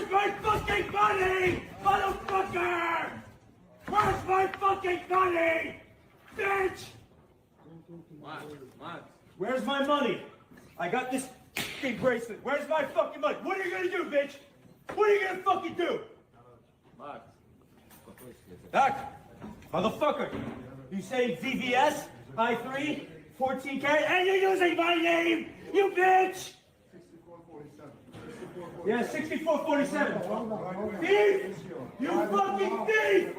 Where's my fucking money, motherfucker? Where's my fucking money, bitch? Where's my money? I got this fucking bracelet. Where's my fucking money? What are you gonna do, bitch? What are you gonna fucking do? Doc, motherfucker, you say VVS, I3, 14 karat, and you're using my name, you bitch! 6447. Yeah, 6447. Thief! You fucking thief!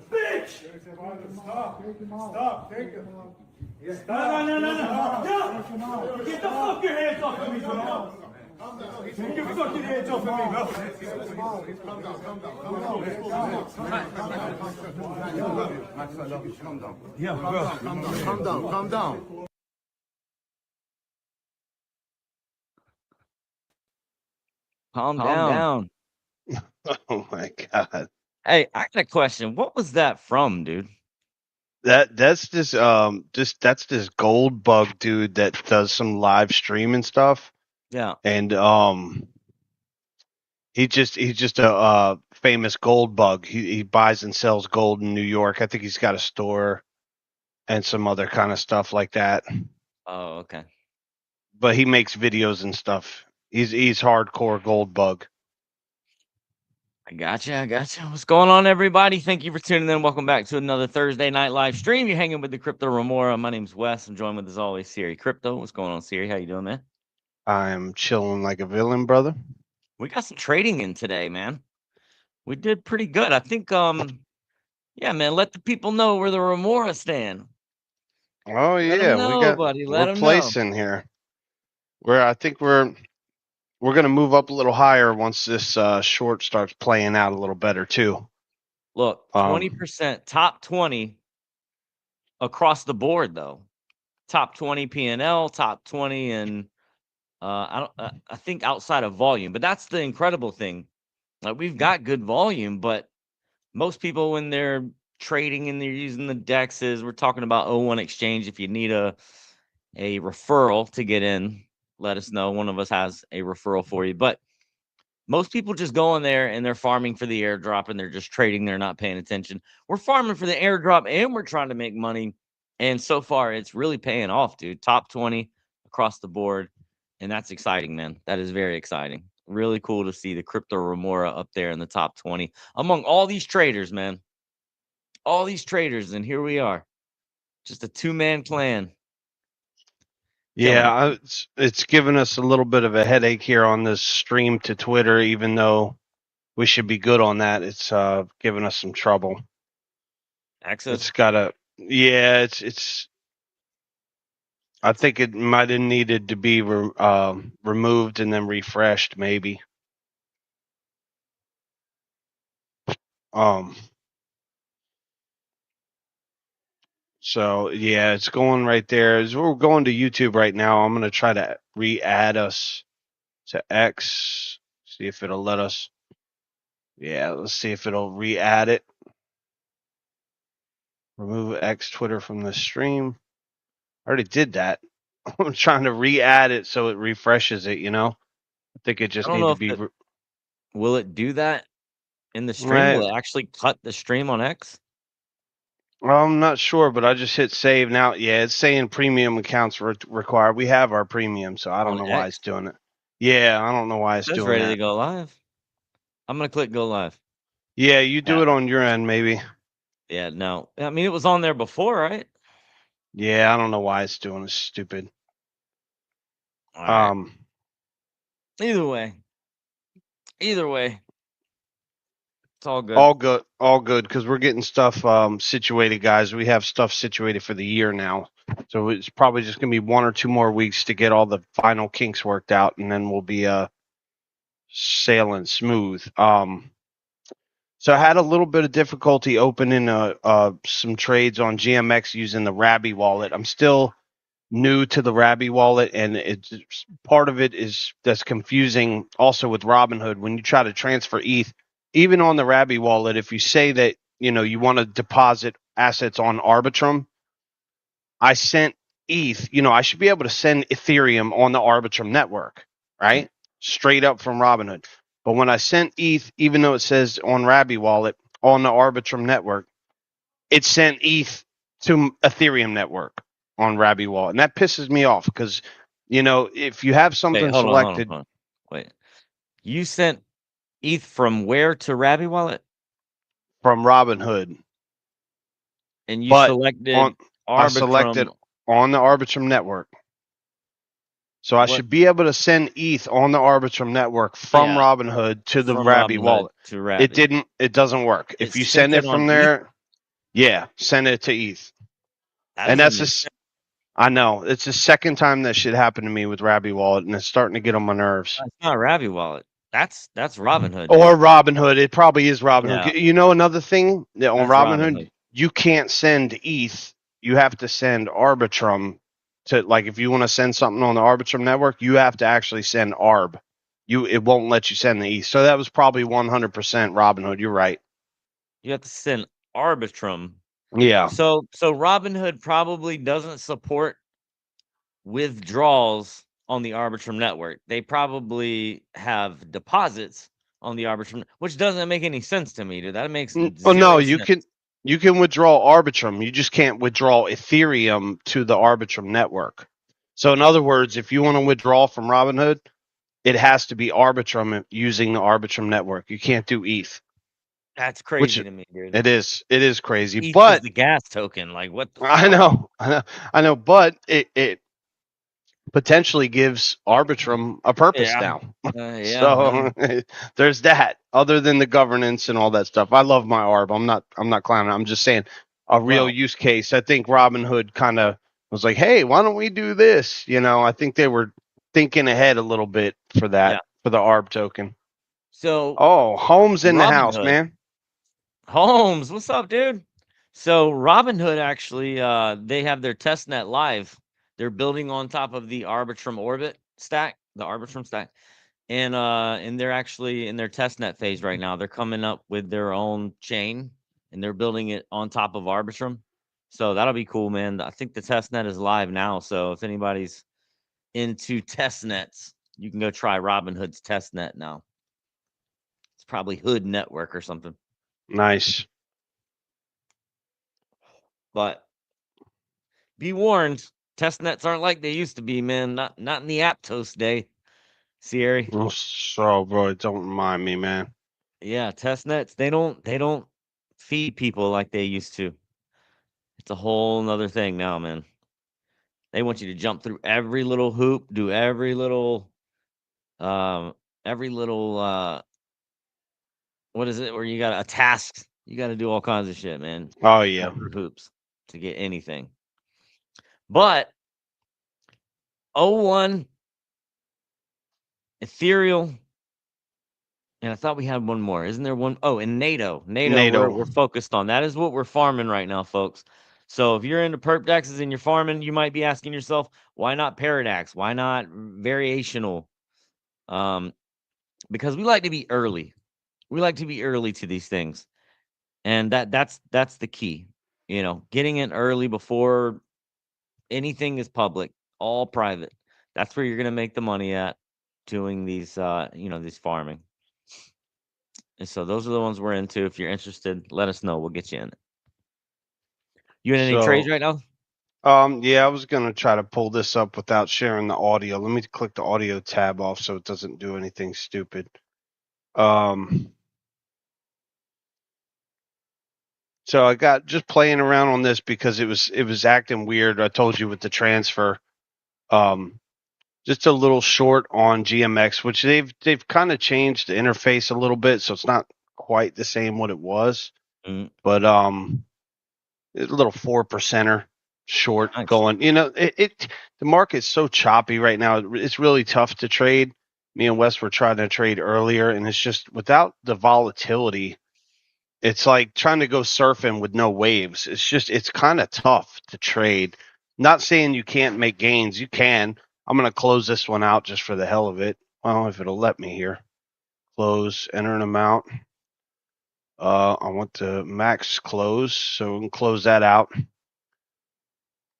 Bitch! Stop, take it. No! Get the fuck your hands off of me, bro! Get your fucking hands off of me, bro! Yeah, bro. Calm down. Calm down. Oh my god. Hey, I got a question. What was that from, dude? That's this gold bug dude that does some live streaming stuff. Yeah. And he's just a famous gold bug. He buys and sells gold in New York. I think he's got a store and some other kind of stuff like that. Oh, okay. But he makes videos and stuff. He's hardcore gold bug. I gotcha. What's going on, everybody? Thank you for tuning in. Welcome back to another Thursday night live stream. You're hanging with the Crypto Remora. My name's Wes. I'm joined with, as always, Siri Crypto. What's going on, Siri? How you doing, man? I'm chilling like a villain, brother. We got some trading in today, man. We did pretty good. I think, yeah, man, let the people know where the Remora stand. Oh yeah, we're placing here. I think we're gonna move up a little higher once this short starts playing out a little better too. Look, 20%, top 20 across the board, though. Top 20 P&L, top 20, and I think outside of volume. But that's the incredible thing. Like, we've got good volume, but most people, when they're trading and they're using the dexes, we're talking about O1 Exchange. If you need a referral to get in, let us know. One of us has a referral for you. But most people just go in there and they're farming for the airdrop and they're just trading. They're not paying attention. We're farming for the airdrop and we're trying to make money. And so far, it's really paying off, dude. Top 20 across the board. And that's exciting, man. That is very exciting. Really cool to see the Crypto Remora up there in the top 20 among all these traders, man. All these traders. And here we are. Just a two-man clan. Yeah, it's given us a little bit of a headache here on this stream to Twitter, even though we should be good on that. It's giving us some trouble. Access? It's I think it might have needed to be removed and then refreshed, maybe. So yeah, it's going right there. As we're going to YouTube right now, I'm gonna try to re-add us to X. See if it'll let us. Yeah, let's see if it'll re-add it. Remove X Twitter from the stream. I already did that. I'm trying to re-add it so it refreshes it. I think it just needs to be. Will it do that in the stream? Right. Will it actually cut the stream on X? I'm not sure, but I just hit save now. Yeah, it's saying premium accounts required. We have our premium, so I don't know why it's doing it. Yeah, I don't know why it's doing ready that. to go live. I'm gonna click go live. Yeah, you do it on your end, maybe. Yeah, no. I mean, it was on there before, right? Yeah, I don't know why it's doing it. Stupid. Right. Either way, it's all good. All good, because we're getting stuff situated, guys. We have stuff situated for the year now, so it's probably just gonna be 1 or 2 more weeks to get all the final kinks worked out, and then we'll be sailing smooth. So I had a little bit of difficulty opening some trades on GMX using the Rabby wallet. I'm still new to the Rabby wallet, and it's part of it is that's confusing also with Robinhood. When you try to transfer ETH, even on the Rabby wallet, if you say that you want to deposit assets on Arbitrum, I sent ETH. I should be able to send Ethereum on the Arbitrum network, right? Straight up from Robinhood. But when I sent ETH, even though it says on Rabby Wallet on the Arbitrum network, it sent ETH to Ethereum network on Rabby Wallet, and that pisses me off because, you know, if you have Wait, something hold on, hold on, selected hold on. Wait, you sent ETH from where to Rabby Wallet, from Robinhood, and you but on selected I selected Arbitrum. on the Arbitrum network. So I What? should be able to send ETH on the Arbitrum network from Yeah, Robinhood to the from Rabby Robinhood wallet. to It Rabby. didn't. It doesn't work. It If you sent send it it on from ETH. there, yeah, send it to ETH. That And doesn't that's make just, sense. I know it's the second time that shit happened to me with Rabby wallet, and it's starting to get on my nerves. It's not Rabby Wallet. That's Robinhood, Or dude. Robinhood. It probably is Robinhood. Yeah, You know, another thing that on that's Robinhood, Robinhood. you can't send ETH. You have to send Arbitrum to, like, if you want to send something on the Arbitrum network, you have to actually send ARB. It won't let you send the ETH. So that was probably 100% Robinhood. You're right. You have to send Arbitrum. Yeah. So Robinhood probably doesn't support withdrawals on the Arbitrum network. They probably have deposits on the Arbitrum, which doesn't make any sense to me, dude. That makes Oh no, zero sense. you can withdraw Arbitrum. You just can't withdraw Ethereum to the Arbitrum network. So in other words, if you want to withdraw from Robinhood, it has to be Arbitrum using the Arbitrum network. You can't do ETH, That's which crazy to me, dude. it is crazy. ETH is But the gas token. Like, what the I fuck? know, I know, but it potentially gives Arbitrum a purpose Yeah, now. yeah, So there's that. Other than the governance and all that stuff, I love my ARB. I'm not clowning. I'm just saying a real well, use case. I think Robinhood kind of was like, hey, why don't we do this? You know, I think they were thinking ahead a little bit for yeah. that for the ARB token. So Oh, Holmes in the house, Robinhood, man. Holmes, what's up, dude? So Robinhood actually, they have their testnet live. They're building on top of the Arbitrum Orbit stack, the Arbitrum stack, and they're actually in their testnet phase right now. They're coming up with their own chain, and they're building it on top of Arbitrum. So that'll be cool, man. I think the testnet is live now. So if anybody's into testnets, you can go try Robinhood's testnet now. It's probably Hood Network or something. Nice. But be warned, testnets aren't like they used to be, man. Not in the Aptos day, Sierra. Oh, so, bro, don't remind me, man. Yeah, testnets, they don't feed people like they used to. It's a whole nother thing now, man. They want you to jump through every little hoop, do um every little what is it where you got a task. You got to do all kinds of shit, man. Oh yeah. Jump through hoops to get anything. But O1 Ethereal, and I thought we had one more. Isn't there one? Oh, and NATO. NATO, NATO. we're focused on. That is what we're farming right now, folks. So if you're into perp dexes and you're farming, you might be asking yourself, why not Paradox? Why not variational? Um, because we like to be early. We like to be early to these things. And that's the key. You know, getting in early before anything is public, all private. That's where you're gonna make the money at doing these these farming. And so those are the ones we're into. If you're interested, let us know. We'll get you in it. You in any trades So, right now? yeah, I was gonna try to pull this up without sharing the audio. Let me click the audio tab off so it doesn't do anything stupid. So I got just playing around on this because it was acting weird. I told you with the transfer. Um, just a little short on GMX, which they've kind of changed the interface a little bit, so it's not quite the same what it was. Mm, But a little 4%er short nice. going. You know, the market's so choppy right now. It's really tough to trade. Me and Wes were trying to trade earlier, and it's just without the volatility. It's like trying to go surfing with no waves. It's kind of tough to trade. Not saying you can't make gains. You can. I'm going to close this one out just for the hell of it. Well, if it'll let me here. Close, enter an amount. I want to max close, so we can close that out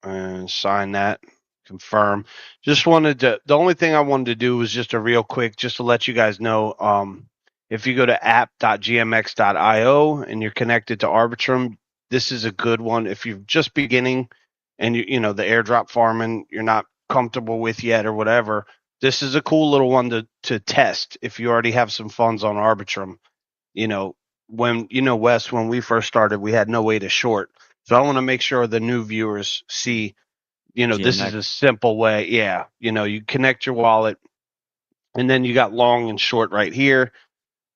and sign that. Confirm. Just wanted to. The only thing I wanted to do was just a real quick, just to let you guys know. If you go to app.gmx.io and you're connected to Arbitrum, this is a good one. If you're just beginning and you know the airdrop farming you're not comfortable with yet or whatever, this is a cool little one to test if you already have some funds on Arbitrum. You know, Wes, when we first started, we had no way to short. So I want to make sure the new viewers see, this is GMX. a simple way. Yeah. You connect your wallet and then you got long and short right here.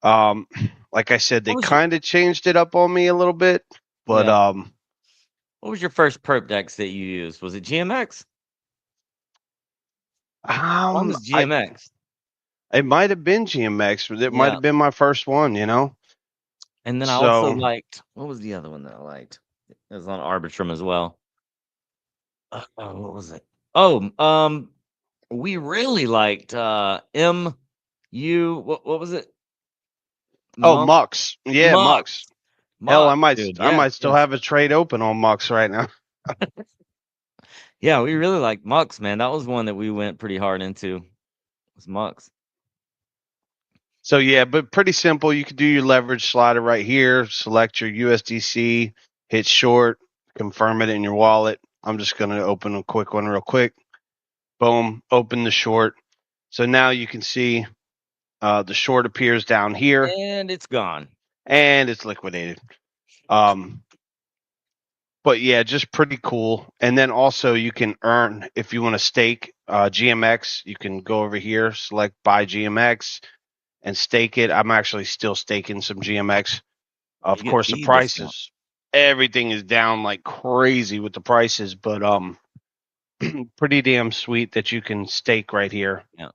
Um, like I said, they What was your kind of changed it up on me a little bit, but yeah? What was your first perp dex that you used? Was it GMX? Mine was I GMX. it might have been GMX. It might Yeah. have been my first one. And then I also So liked, what was the other one that I liked? It was on Arbitrum as well. What was it? Oh, we really liked what was it? Monk Mux, yeah, Mux. Mux. Hell, I Mux, might dude. I Yes, might still yes. have a trade open on Mux right now. Yeah, we really liked Mux, man. That was one that we went pretty hard into. Was Mux. So yeah, but pretty simple. You could do your leverage slider right here. Select your USDC, hit short, confirm it in your wallet. I'm just gonna open a quick one real quick. Boom, open the short. So now you can see the short appears down here And it's gone. and it's liquidated. Um, but yeah, just pretty cool. And then also you can earn if you want to stake GMX. You can go over here, select buy GMX, and stake it. I'm actually still staking some GMX. You Of get course, the fee discount. prices, everything is down like crazy with the prices, but pretty damn sweet that you can stake right here. Yeah.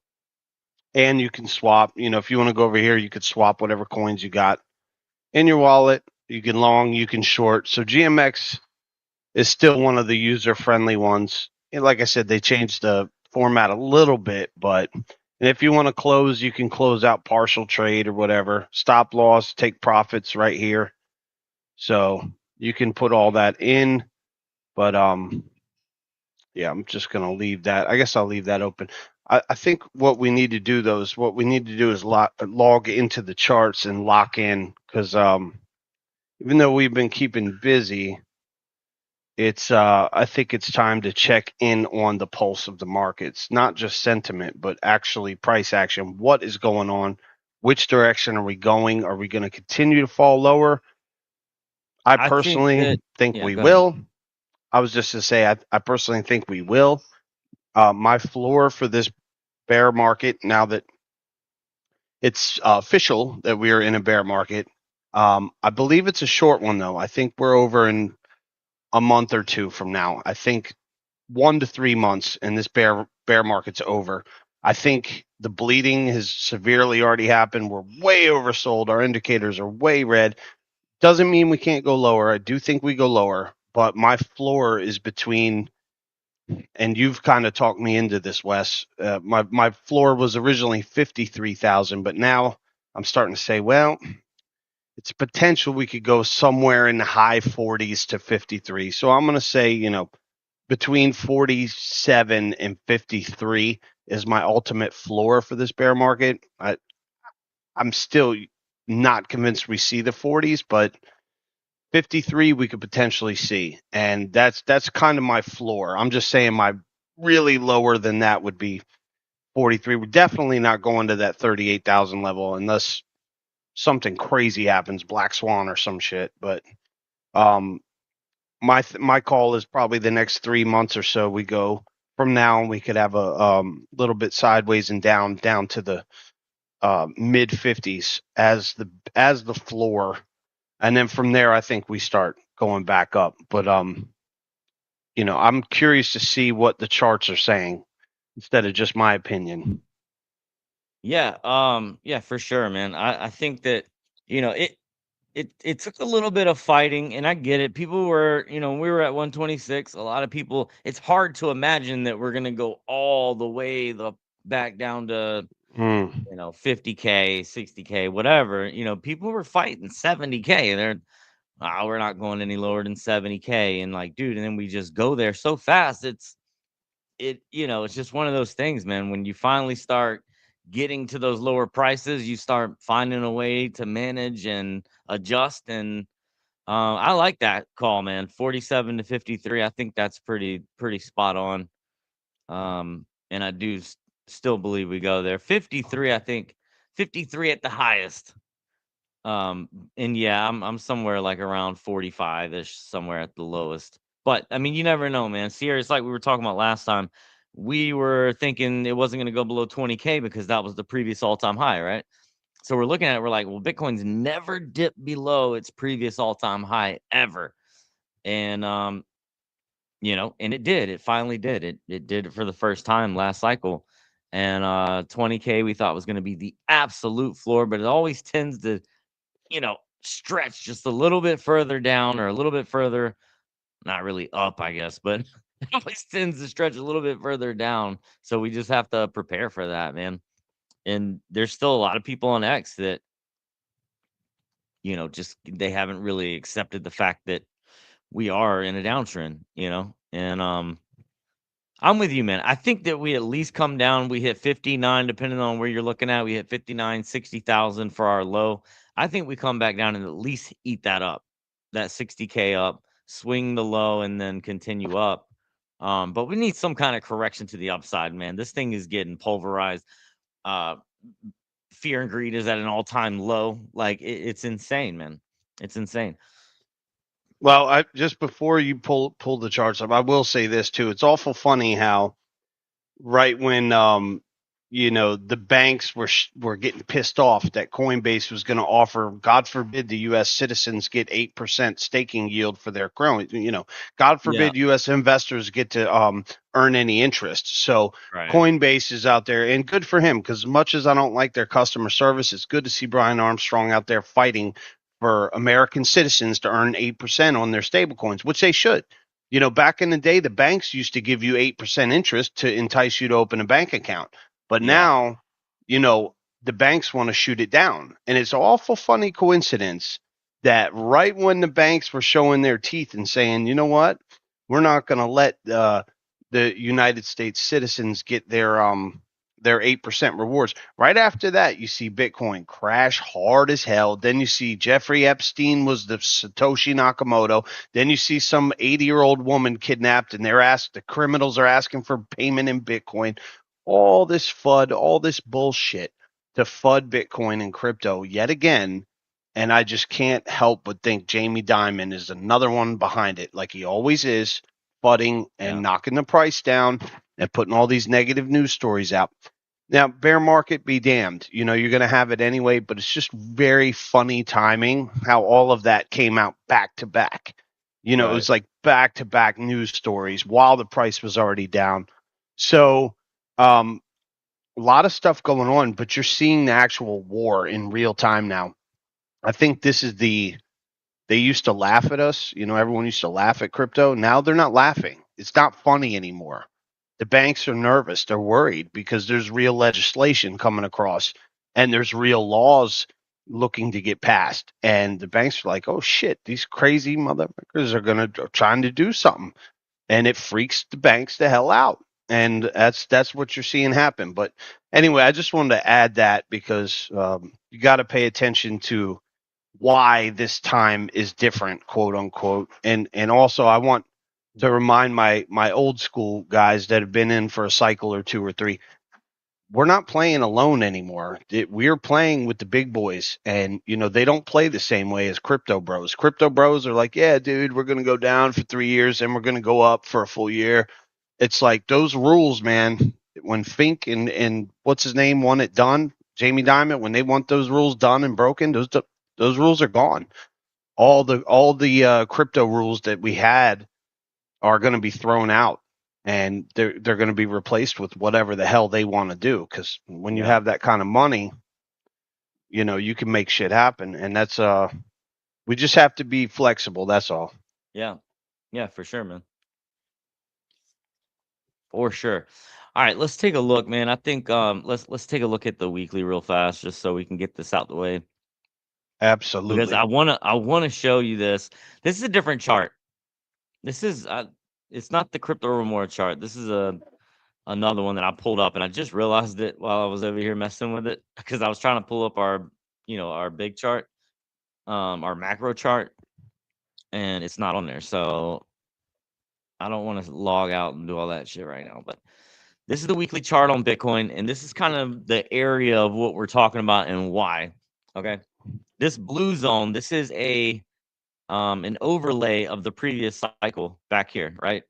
And you can swap. If you want to go over here, you could swap whatever coins you got in your wallet. You can long, you can short. So GMX is still one of the user friendly ones. And like I said, they changed the format a little bit, but and if you want to close, you can close out partial trade or whatever. Stop loss, take profits right here. So you can put all that in, but yeah, I'm just gonna leave that. I guess I'll leave that open. I think what we need to do though is log into the charts and lock in because even though we've been keeping busy, it's I think it's time to check in on the pulse of the markets, not just sentiment, but actually price action. What is going on? Which direction are we going? Are we going to continue to fall lower? I I think personally that think yeah, we go ahead. will. I was just to say I personally think we will. My floor for this bear market, now that it's official that we are in a bear market, I believe it's a short one though. I think we're over in a month or two from now. I think 1 to 3 months and this bear market's over. I think the bleeding has severely already happened. We're way oversold. Our indicators are way red. Doesn't mean we can't go lower. I do think we go lower, but my floor is between, and you've kind of talked me into this, Wes. My floor was originally 53,000, but now I'm starting to say, well, it's potential we could go somewhere in the high 40s to 53. So I'm going to say, between 47 and 53 is my ultimate floor for this bear market. I'm still not convinced we see the 40s, but 53 we could potentially see, and that's kind of my floor. I'm just saying my really lower than that would be 43. We're definitely not going to that 38,000 level unless something crazy happens, black swan or some shit. But um, my call is probably the next 3 months or so. We go from now, and we could have a little bit sideways and down to the mid 50s as the floor, and then from there, I think we start going back up. But I'm curious to see what the charts are saying instead of just my opinion. Yeah, yeah, for sure, man. I think that, it took a little bit of fighting, and I get it. People were, we were at 126. A lot of people, it's hard to imagine that we're gonna go all the way back down to, Mm. 50K, 60K, whatever. People were fighting 70K. They're we're not going any lower than 70K. And like, dude, and then we just go there so fast. It's just one of those things, man. When you finally start getting to those lower prices, you start finding a way to manage and adjust. And I like that call, man. 47 to 53. I think that's pretty spot on. And I do still believe we go there. 53, I think 53 at the highest. And yeah, I'm somewhere like around 45-ish, somewhere at the lowest. But I mean, you never know, man. Sierra, it's like we were talking about last time. We were thinking it wasn't going to go below 20K because that was the previous all-time high, right? So we're looking at it, we're like, well, Bitcoin's never dipped below its previous all-time high ever. And and it did. It finally did. It did it for the first time last cycle. And 20K we thought was going to be the absolute floor, but it always tends to stretch just a little bit further down or a little bit further, not really up, I guess, but it always tends to stretch a little bit further down. So we just have to prepare for that, man. And there's still a lot of people on X that, just they haven't really accepted the fact that we are in a downtrend, and I'm with you, man. I think that we at least come down. We hit 59, depending on where you're looking at. We hit 59, 60,000 for our low. I think we come back down and at least eat that up, that 60K up, swing the low, and then continue up. But we need some kind of correction to the upside, man. This thing is getting pulverized. Fear and greed is at an all-time low. Like it's insane, man. It's insane. Well, I just before you pull the charts up, I will say this too. It's awful funny how right when the banks were getting pissed off that Coinbase was going to offer, God forbid, the U.S. citizens get 8% staking yield for their coin. God forbid U.S. investors get to earn any interest. So Coinbase is out there, and good for him, because as much as I don't like their customer service, it's good to see Brian Armstrong out there fighting for American citizens to earn 8% on their stablecoins, which they should. Back in the day, the banks used to give you 8% interest to entice you to open a bank account. But now, the banks want to shoot it down. And it's an awful funny coincidence that right when the banks were showing their teeth and saying, you know what, we're not going to let the United States citizens get their 8% rewards. Right after that, you see Bitcoin crash hard as hell. Then you see Jeffrey Epstein was the Satoshi Nakamoto. Then you see some 80-year-old woman kidnapped, and the criminals are asking for payment in Bitcoin. All this FUD, all this bullshit to FUD Bitcoin and crypto yet again. And I just can't help but think Jamie Dimon is another one behind it, like he always is, FUDding and knocking the price down and putting all these negative news stories out. Now, bear market be damned. You're going to have it anyway, but it's just very funny timing how all of that came out back to back. It was like back to back news stories while the price was already down. So a lot of stuff going on, but you're seeing the actual war in real time now. I think this is they used to laugh at us. Everyone used to laugh at crypto. Now they're not laughing. It's not funny anymore. The banks are nervous. They're worried because there's real legislation coming across and there's real laws looking to get passed. And the banks are like, oh shit, these crazy motherfuckers are trying to do something. And it freaks the banks the hell out. And that's what you're seeing happen. But anyway, I just wanted to add that because you got to pay attention to why this time is different, quote unquote. And also I want to remind my old school guys that have been in for a cycle or two or three, we're not playing alone anymore. We're playing with the big boys, and they don't play the same way as crypto bros. Crypto bros are like, yeah, dude, we're going to go down for 3 years and we're going to go up for a full year. It's like those rules, man. When Fink and what's his name want it done, Jamie Dimon, when they want those rules done and broken, those rules are gone. All the crypto rules that we had are going to be thrown out, and they're going to be replaced with whatever the hell they want to do. Because when you have that kind of money, you can make shit happen, and that's we just have to be flexible. That's all. Yeah, for sure, man. For sure. All right, let's take a look, man. I think let's take a look at the weekly real fast, just so we can get this out the way. Absolutely. Because I wanna show you this. This is a different chart. This is it's not the Crypto Remora chart. This is a another one that I pulled up, and I just realized it while I was over here messing with it because I was trying to pull up our, our big chart, our macro chart, and it's not on there. So I don't want to log out and do all that shit right now. But this is the weekly chart on Bitcoin, and this is kind of the area of what we're talking about and why. Okay, this blue zone, this is an overlay of the previous cycle back here, right?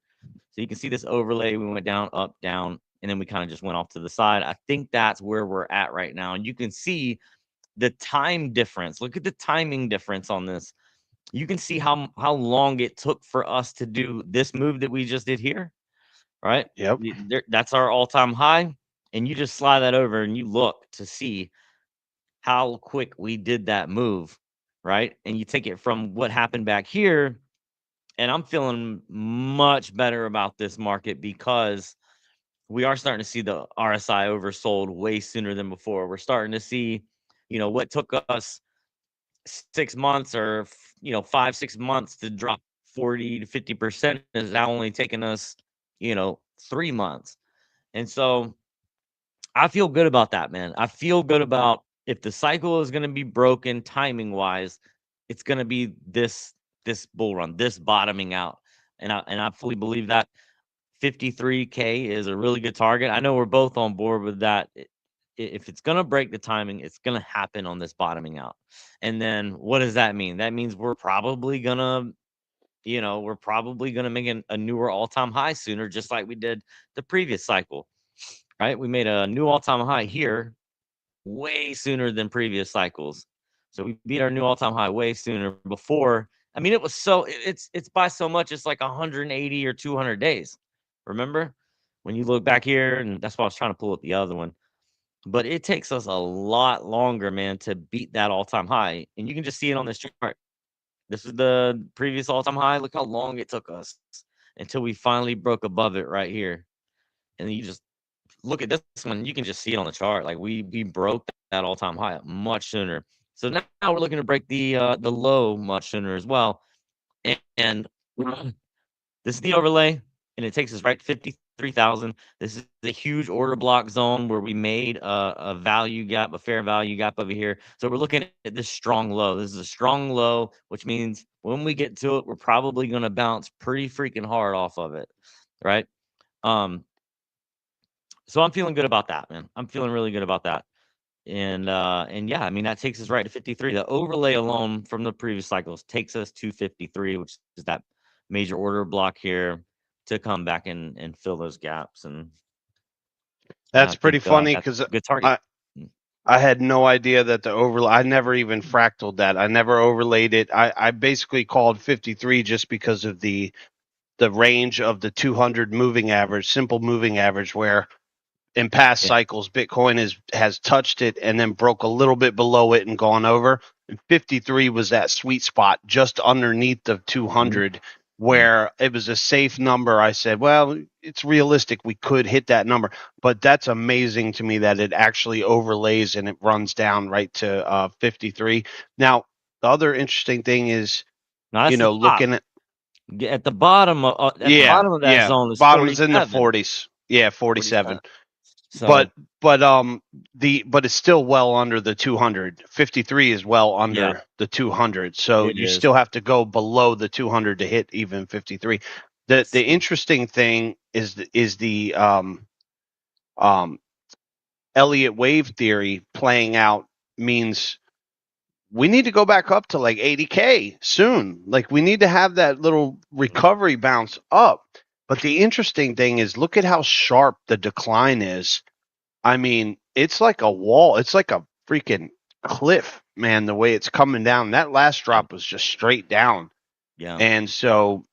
So you can see this overlay. We went down, up, down, and then we kind of just went off to the side. I think that's where we're at right now. And you can see the time difference. Look at the timing difference on this. You can see how long it took for us to do this move that we just did here, right? Yep. That's our all-time high. And you just slide that over and you look to see how quick we did that move, right? And you take it from what happened back here, and I'm feeling much better about this market because we are starting to see the RSI oversold way sooner than before. We're starting to see, what took us 6 months or 5, 6 months to drop 40 to 50% is now only taking us, 3 months. And so I feel good about that, man. I feel good about if the cycle is going to be broken timing wise, it's going to be this bull run, this bottoming out. And I fully believe that 53K is a really good target. I know we're both on board with that. If it's going to break the timing, it's going to happen on this bottoming out. And then what does that mean? That means we're probably going to make a newer all-time high sooner, just like we did the previous cycle, right? We made a new all-time high here way sooner than previous cycles. So we beat our new all-time high way sooner before. I mean, it's by so much, it's like 180 or 200 days. Remember when you look back here, and that's why I was trying to pull up the other one. But it takes us a lot longer, man, to beat that all-time high. And you can just see it on this chart. This is the previous all-time high. Look how long it took us until we finally broke above it right here. And then you just look at this one. You can just see it on the chart. Like we broke that all-time high much sooner. So now we're looking to break the low much sooner as well. And this is the overlay, and it takes us right to 53,000. This is a huge order block zone where we made a value gap, a fair value gap over here. So we're looking at this strong low. This is a strong low, which means when we get to it, we're probably going to bounce pretty freaking hard off of it, right? So I'm feeling good about that, man. I'm feeling really good about that. And yeah, I mean, that takes us right to 53. The overlay alone from the previous cycles takes us to 53, which is that major order block here to come back and fill those gaps. And That's pretty funny that's because a good target. I had no idea that the overlay. I never even fractaled that. I never overlaid it. I basically called 53 just because of the range of the 200 moving average, simple moving average, where in past cycles Bitcoin has touched it and then broke a little bit below it and gone over. And 53 was that sweet spot just underneath the 200 where it was a safe number. I said, well, it's realistic. We could hit that number, but that's amazing to me that it actually overlays and it runs down right to 53. Now, the other interesting thing is, looking at the bottom of the bottom of that zone is bottom is 47. in the 40s. Yeah, 47. So, but it's still well under the 200. 53 is well under the 200. So you still have to go below the 200 to hit even 53. The interesting thing is the Elliott wave theory playing out means we need to go back up to like 80K soon. Like we need to have that little recovery bounce up. But the interesting thing is, look at how sharp the decline is. I mean, it's like a wall. It's like a freaking cliff, man, the way it's coming down. That last drop was just straight down. Yeah. And so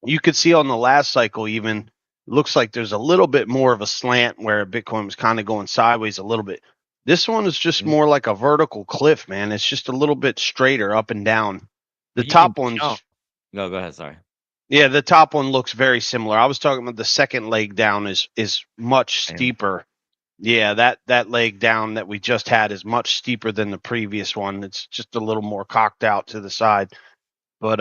you could see on the last cycle even, looks like there's a little bit more of a slant where Bitcoin was kind of going sideways a little bit. This one is just more like a vertical cliff, man. It's just a little bit straighter up and down. The top one's... Go ahead, sorry. Yeah, the top one looks very similar. I was talking about the second leg down is much steeper. Yeah, that leg down that we just had is much steeper than the previous one. It's just a little more cocked out to the side. But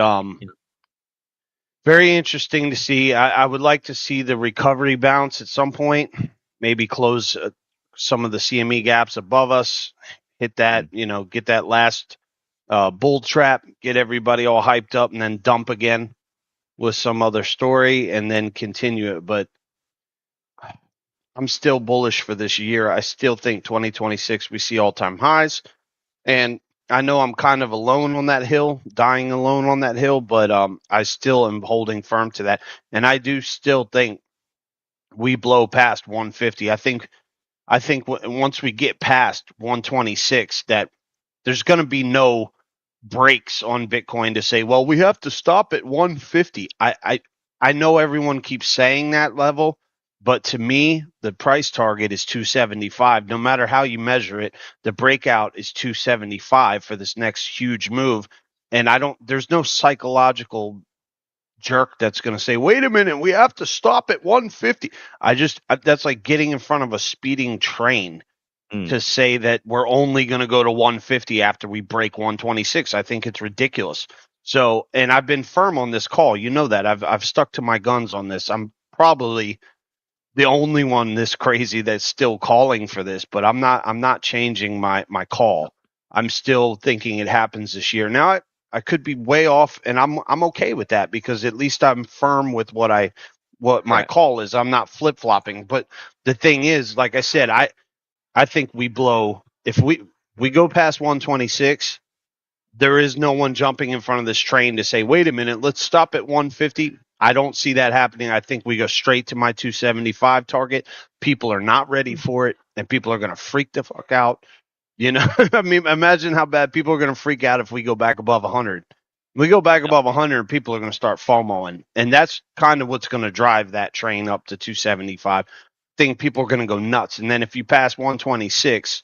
Very interesting to see. I would like to see the recovery bounce at some point. Maybe close some of the CME gaps above us. Hit that, get that last bull trap. Get everybody all hyped up, and then dump again with some other story, and then continue it. But I'm still bullish for this year. I still think 2026 we see all-time highs, and I know I'm kind of alone on that hill, dying alone on that hill, but I still am holding firm to that, and I do still think we blow past 150. I think once we get past 126, that there's going to be no breaks on Bitcoin to say, well, we have to stop at 150. I know everyone keeps saying that level, but to me, the price target is 275. No matter how you measure it, the breakout is 275 for this next huge move. And there's no psychological jerk that's going to say, wait a minute, we have to stop at 150. That's like getting in front of a speeding train to say that we're only going to go to 150 after we break 126. I think it's ridiculous. So, and I've been firm on this call. You know that I've stuck to my guns on this. I'm probably the only one this crazy that's still calling for this, but I'm not changing my call. I'm still thinking it happens this year. Now I could be way off, and I'm okay with that because at least I'm firm with what my call is. I'm not flip flopping. But the thing is, like I said, I think we blow if we go past 126. There is no one jumping in front of this train to say, wait a minute, let's stop at 150. I don't see that happening. I think we go straight to my 275 target. People are not ready for it, and people are going to freak the fuck out. I mean, imagine how bad people are going to freak out if we go back above 100. We go back above 100, people are going to start FOMOing, and that's kind of what's going to drive that train up to 275. I think people are going to go nuts, and then if you pass 126,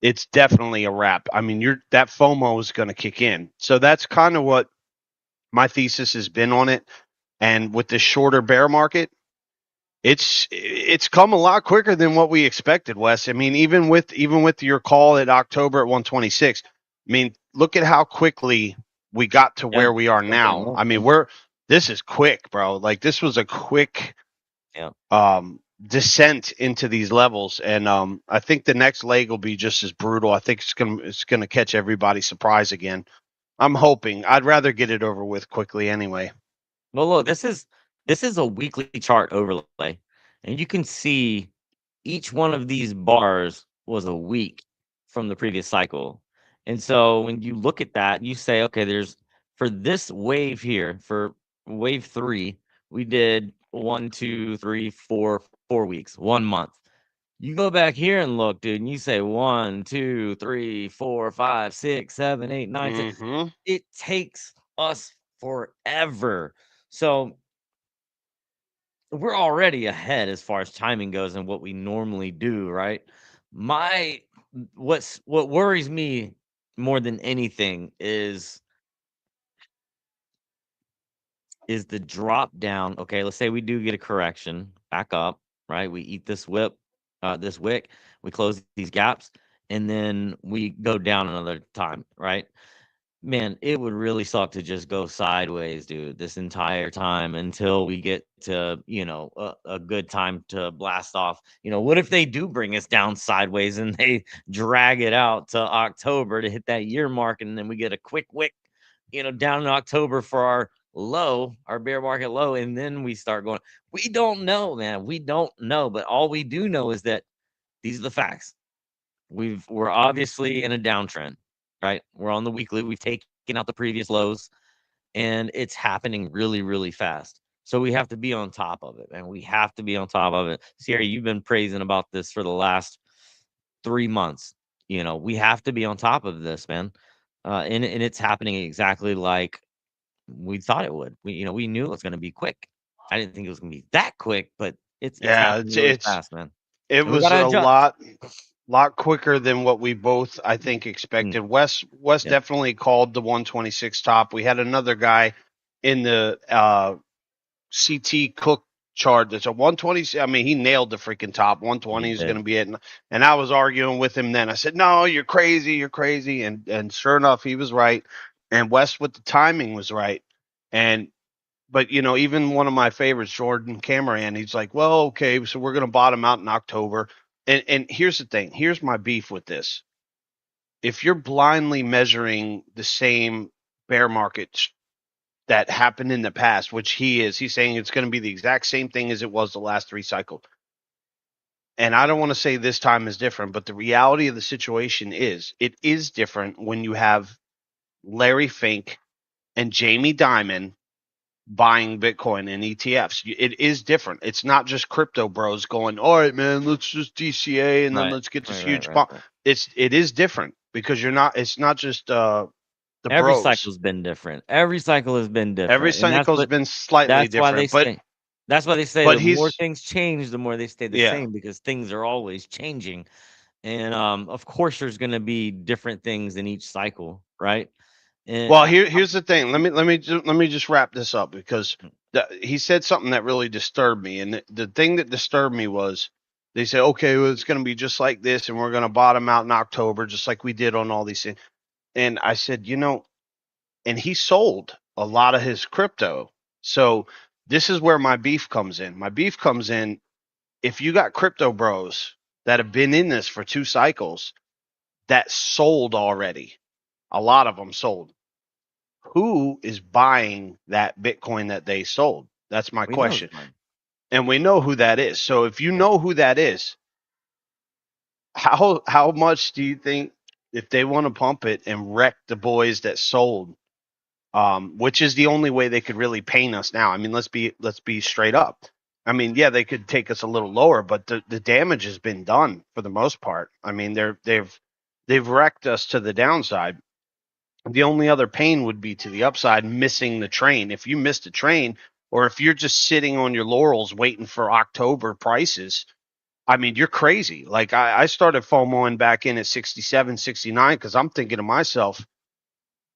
it's definitely a wrap. I mean, that FOMO is going to kick in. So that's kind of what my thesis has been on it. And with the shorter bear market, it's come a lot quicker than what we expected, Wes. I mean, even with your call at October at 126, I mean, look at how quickly we got to where we are now. I mean, this is quick, bro. Like this was a quick descent into these levels, and I think the next leg will be just as brutal. I think it's gonna catch everybody surprise again. I'm hoping. I'd rather get it over with quickly anyway. Well, look, this is a weekly chart overlay, and you can see each one of these bars was a week from the previous cycle. And so when you look at that, you say, okay, for this wave here, for wave 3, we did 1, 2, 3, 4 weeks, 1 month. You go back here and look, dude, and you say 1, 2, 3, 4, 5, 6, 7, 8, 9, 10. It takes us forever. So we're already ahead as far as timing goes and what we normally do, right? What worries me more than anything is the drop down. Okay, let's say we do get a correction back up, right? We eat this this wick, we close these gaps, and then we go down another time, right? Man, it would really suck to just go sideways, dude, this entire time until we get to, a good time to blast off. What if they do bring us down sideways and they drag it out to October to hit that year mark, and then we get a quick wick, down in October for our bear market low, and then we start going. We don't know, man. We don't know, but all we do know is that these are the facts. We're obviously in a downtrend, right? We're on the weekly. We've taken out the previous lows, and it's happening really, really fast. So we have to be on top of it, and we have to be on top of it. Sierra, you've been praising about this for the last 3 months. We have to be on top of this, man. And it's happening exactly like we thought it would. We knew it was going to be quick. I didn't think it was going to be that quick, but it's happening really fast, man. It was a lot quicker than what we both, I think, expected. Wes definitely called the 126 top. We had another guy in the CT Cook chart that's a 120. I mean, he nailed the freaking top. 120 is going to be it. And I was arguing with him then. I said, no, you're crazy. And sure enough, he was right. And Wes with the timing was right. And but even one of my favorites, Jordan Cameron, he's like, well, okay, so we're going to bottom out in October. And here's the thing. Here's my beef with this. If you're blindly measuring the same bear market that happened in the past, which he's saying it's going to be the exact same thing as it was the last 3 cycles. And I don't want to say this time is different, but the reality of the situation is it is different when you have Larry Fink and Jamie Dimon buying Bitcoin and ETFs. It is different. It's not just crypto bros going, all right, man, let's just DCA and then let's get this huge pump. It is different because it's not just the Every bros. cycle's been different. Every cycle has been different. Every cycle's been slightly different. That's why they say but the more things change, the more they stay the Yeah. same, because things are always changing. And of course there's going to be different things in each cycle, right? And well, here's the thing. Let me just wrap this up because he said something that really disturbed me, and the thing that disturbed me was they said, okay, well, it's going to be just like this, and we're going to bottom out in October, just like we did on all these things. And I said, and he sold a lot of his crypto. So this is where my beef comes in. My beef comes in if you got crypto bros that have been in this for 2 cycles that sold already. A lot of them sold. Who is buying that Bitcoin that they sold? That's my question. And we know who that is. So if you know who that is, how much do you think if they want to pump it and wreck the boys that sold, which is the only way they could really paint us now? I mean, let's be straight up. I mean, yeah, they could take us a little lower, but the damage has been done for the most part. I mean, they've wrecked us to the downside. The only other pain would be to the upside, missing the train. If you missed a train, or if you're just sitting on your laurels waiting for October prices, I mean, you're crazy. Like I started FOMOing back in at 67, 69 because I'm thinking to myself,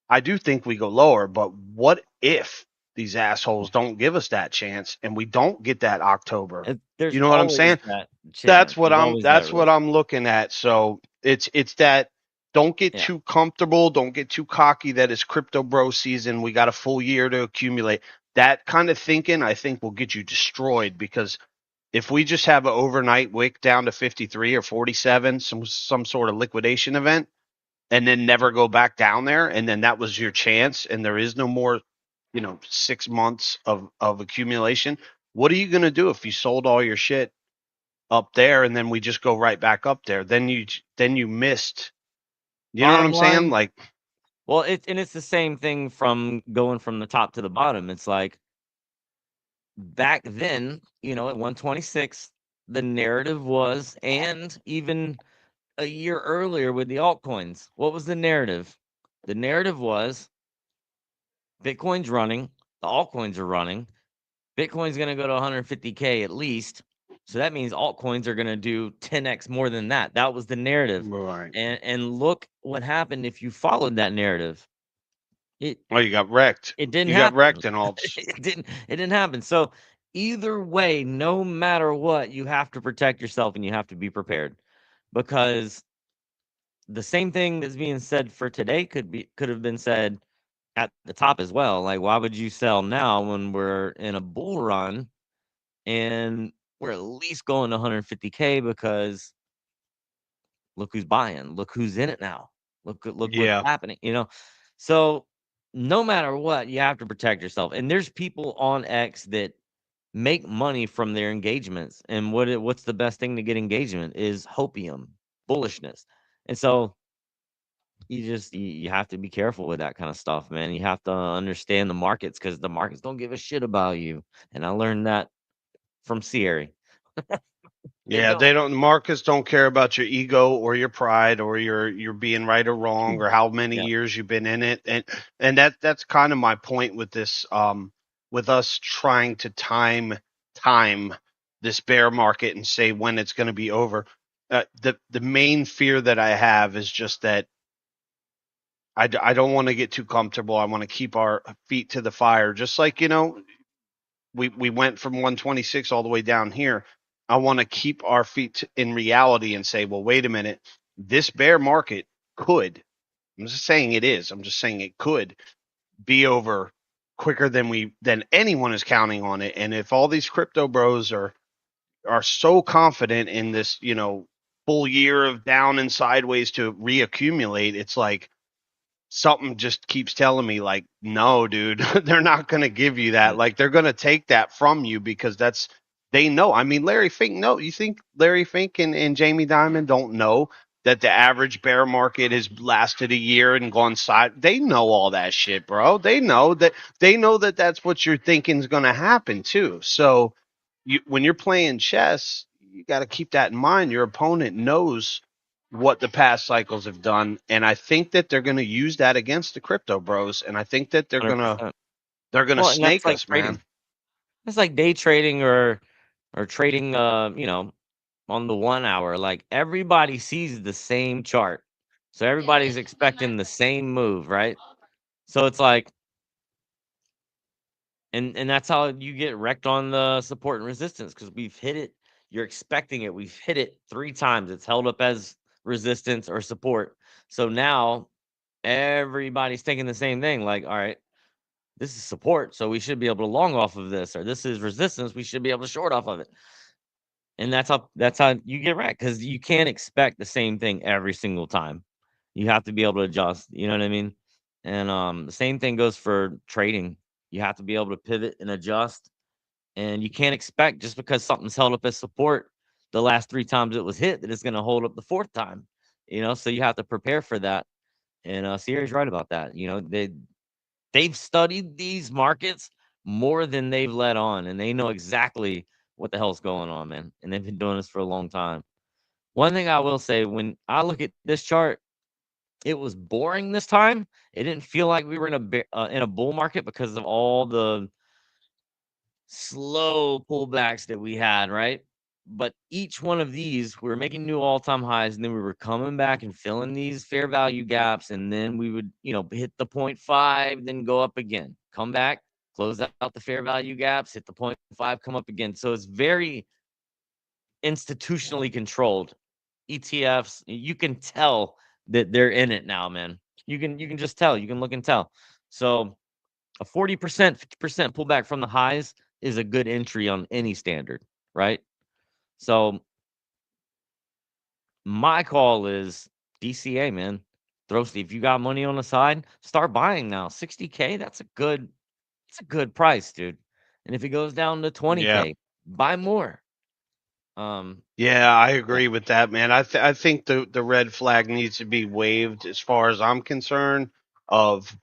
I do think we go lower, but what if these assholes don't give us that chance and we don't get that October? There's You know what I'm saying? That's what I'm looking at. So it's that don't get too comfortable, don't get too cocky that it's crypto bro season. We got a full year to accumulate. That kind of thinking I think will get you destroyed, because if we just have an overnight wick down to 53 or 47, some sort of liquidation event, and then never go back down there, and then that was your chance, and there is no more 6 months of accumulation. What are you going to do if you sold all your shit up there and then we just go right back up there? Then you missed. You know what I'm saying? Like, well, it's the same thing from going from the top to the bottom. It's like back then, at 126, the narrative was, and even a year earlier with the altcoins, what was the narrative? The narrative was Bitcoin's running, the altcoins are running, Bitcoin's going to go to 150K at least. So that means altcoins are going to do 10x more than that. That was the narrative. right. And look what happened if you followed that narrative. You got wrecked. It didn't you happen. got wrecked in alts. It didn't happen. So either way, no matter what, you have to protect yourself and you have to be prepared, because the same thing that's being said for today could have been said at the top as well. Like, why would you sell now when we're in a bull run and we're at least going to 150K? Because look who's buying, look who's in it now, look what's happening, So no matter what, you have to protect yourself. And there's people on X that make money from their engagements, and what's the best thing to get engagement is hopium, bullishness. And so you have to be careful with that kind of stuff, man. You have to understand the markets, because the markets don't give a shit about you. And I learned that from Sierra. Yeah, they don't. The markets don't care about your ego or your pride or your being right or wrong or how many years you've been in it, and that's kind of my point with this. With us trying to time this bear market and say when it's going to be over. The main fear that I have is just that I don't want to get too comfortable. I want to keep our feet to the fire, just like we went from 126 all the way down here. I want to keep our feet in reality and say, well, wait a minute. This bear market could, I'm just saying it is, I'm just saying it could be over quicker than anyone is counting on it. And if all these crypto bros are so confident in this, full year of down and sideways to reaccumulate, it's like something just keeps telling me like, no, dude, they're not going to give you that. Like they're going to take that from you because they know. I mean, Larry Fink, no, you think Larry Fink and Jamie Dimon don't know that the average bear market has lasted a year and gone side? They know all that shit, bro. They know that that's what you're thinking is going to happen too. So when you're playing chess, you got to keep that in mind. Your opponent knows what the past cycles have done, and I think that they're going to use that against the crypto bros, and I think that they're going to 100%. they're And that's snake like us, trading. man. It's like day trading or trading, on the 1 hour. Like everybody sees the same chart, so everybody's expecting the same move, right? So it's like, and that's how you get wrecked on the support and resistance because we've hit it. You're expecting it. We've hit it 3 times. It's held up as resistance or support. So now everybody's thinking the same thing. Like, all right, this is support, so we should be able to long off of this, or this is resistance, we should be able to short off of it. And that's how you get wrecked because you can't expect the same thing every single time. You have to be able to adjust. You know what I mean? And the same thing goes for trading. You have to be able to pivot and adjust. And you can't expect just because something's held up as support the last 3 times it was hit that it's going to hold up the 4th time. So you have to prepare for that. And Sierra's right about that. They've studied these markets more than they've let on, and they know exactly what the hell's going on, man. And they've been doing this for a long time. One thing I will say, when I look at this chart, it was boring this time. It didn't feel like we were in a bull market because of all the slow pullbacks that we had, right? But each one of these, we were making new all-time highs, and then we were coming back and filling these fair value gaps, and then we would, hit the 0.5, then go up again, come back, close out the fair value gaps, hit the 0.5, come up again. So it's very institutionally controlled. ETFs, you can tell that they're in it now, man. You can just tell. You can look and tell. So a 40%, 50% pullback from the highs is a good entry on any standard, right? So my call is DCA, man. If you got money on the side, start buying now. 60K, that's a good price, dude. And if it goes down to Yeah. 20K, buy more. Yeah, I Yeah. agree with that, man. I think the red flag needs to be waved as far as I'm concerned. Of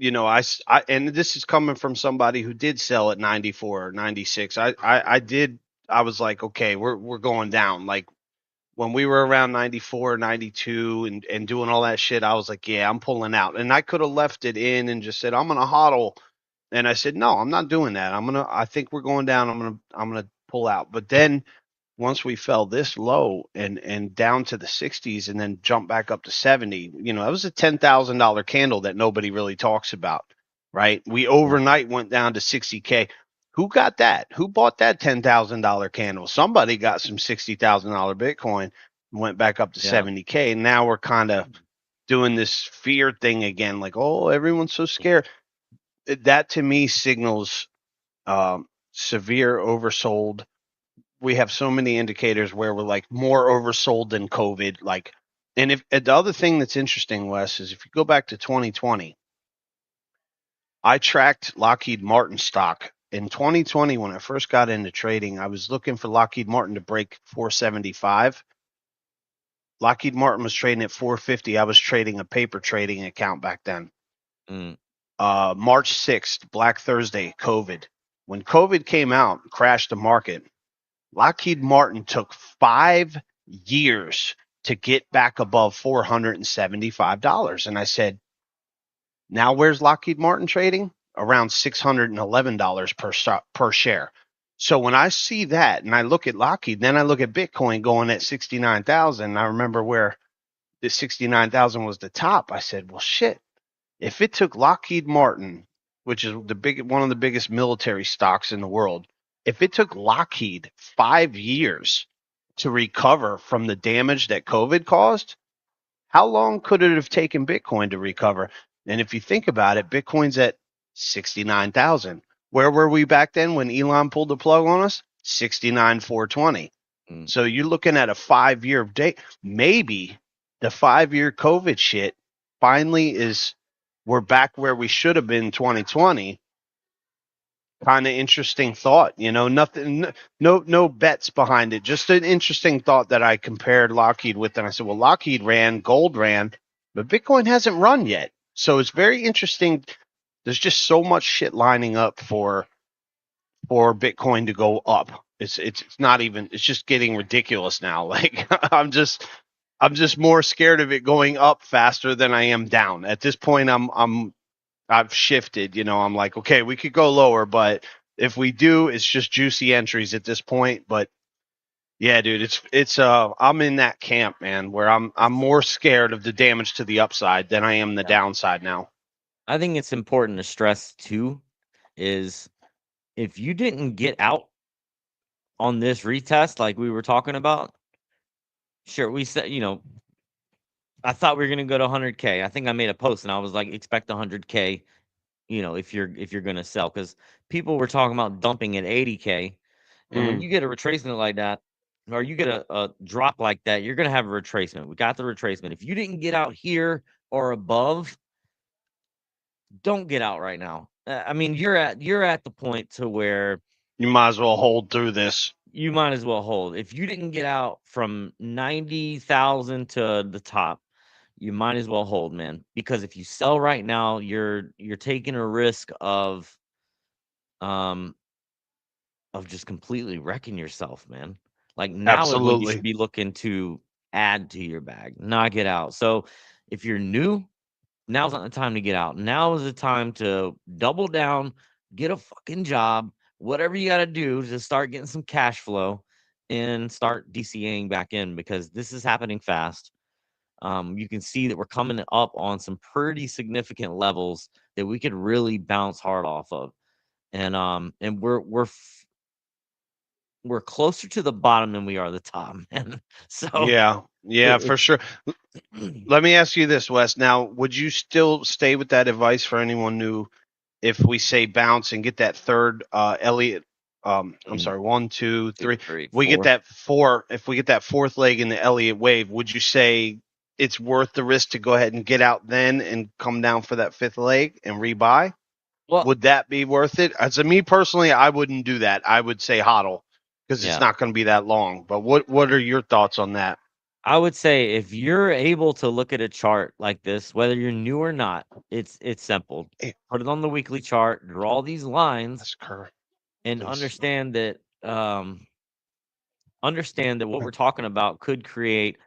and this is coming from somebody who did sell at 94 or 96. I was like, okay, we're going down. Like when we were around 94, 92 and doing all that shit, I was like, yeah, I'm pulling out. And I could have left it in and just said, I'm going to hodl. And I said, no, I'm not doing that. I think we're going down. I'm going to pull out. But then once we fell this low and down to the 60s and then jump back up to 70, that was a $10,000 candle that nobody really talks about, right? We overnight went down to 60K. Who got that? Who bought that $10,000 candle? Somebody got some $60,000 Bitcoin, went back up to 70K. And now we're kind of doing this fear thing again, like, oh, everyone's so scared. That to me signals severe oversold. We have so many indicators where we're like more oversold than COVID. Like, and if the other thing that's interesting, Wes, is if you go back to 2020, I tracked Lockheed Martin stock in 2020 when I first got into trading. I was looking for Lockheed Martin to break 475. Lockheed Martin was trading at 450. I was trading a paper trading account back then. March 6th, Black Thursday, COVID. When COVID came out, crashed the market. Lockheed Martin took 5 years to get back above $475. And I said, now where's Lockheed Martin trading? Around $611 per share. So when I see that and I look at Lockheed, then I look at Bitcoin going at 69,000. I remember where the 69,000 was the top. I said, well, shit, if it took Lockheed Martin, which is one of the biggest military stocks in the world, if it took Lockheed 5 years to recover from the damage that COVID caused, how long could it have taken Bitcoin to recover? And if you think about it, Bitcoin's at 69,000. Where were we back then when Elon pulled the plug on us? 69,420. Mm. So you're looking at a 5-year date. Maybe the 5-year COVID shit finally is, we're back where we should have been 2020. Kind of interesting thought, nothing, no bets behind it. Just an interesting thought that I compared Lockheed with. And I said, well, Lockheed ran, gold ran, but Bitcoin hasn't run yet. So it's very interesting. There's just so much shit lining up for Bitcoin to go up. It's not even, it's just getting ridiculous now. Like I'm just more scared of it going up faster than I am down. At this point I've shifted, I'm like, okay, we could go lower, but if we do, it's just juicy entries at this point. But yeah, dude, I'm in that camp, man, where I'm more scared of the damage to the upside than I am the downside now. I think it's important to stress too is if you didn't get out on this retest like we were talking about, sure, we said, I thought we were gonna go to 100K. I think I made a post and I was like, expect 100K, if you're gonna sell, because people were talking about dumping at 80K. And when you get a retracement like that, or you get a drop like that, you're gonna have a retracement. We got the retracement. If you didn't get out here or above, don't get out right now. I mean, you're at the point to where You might as well hold through this. you might as well hold. If you didn't get out from 90,000 to the top, you might as well hold, man. Because if you sell right now, you're taking a risk of just completely wrecking yourself, man. Like now is when you should Absolutely. be looking to add to your bag, not get out. So if you're new, now's not the time to get out. Now is the time to double down, get a fucking job, whatever you got to do to start getting some cash flow and start DCAing back in, because this is happening fast. You can see that we're coming up on some pretty significant levels that we could really bounce hard off of. And we're closer to the bottom than we are the top, man. So Yeah, for sure. Let me ask you this, Wes. Now, would you still stay with that advice for anyone new if we say bounce and get that third Elliott? I'm sorry, 1, 2, 3. We get that 4. If we get that fourth leg in the Elliott wave, would you say it's worth the risk to go ahead and get out then and come down for that fifth leg and rebuy? Well, Would that be worth it? As a me personally, I wouldn't do that. I would say hodl because it's not going to be that long. But what are your thoughts on that? I would say if you're able to look at a chart like this, whether you're new or not, it's simple. Put it on the weekly chart, draw these lines, and understand that what we're talking about could create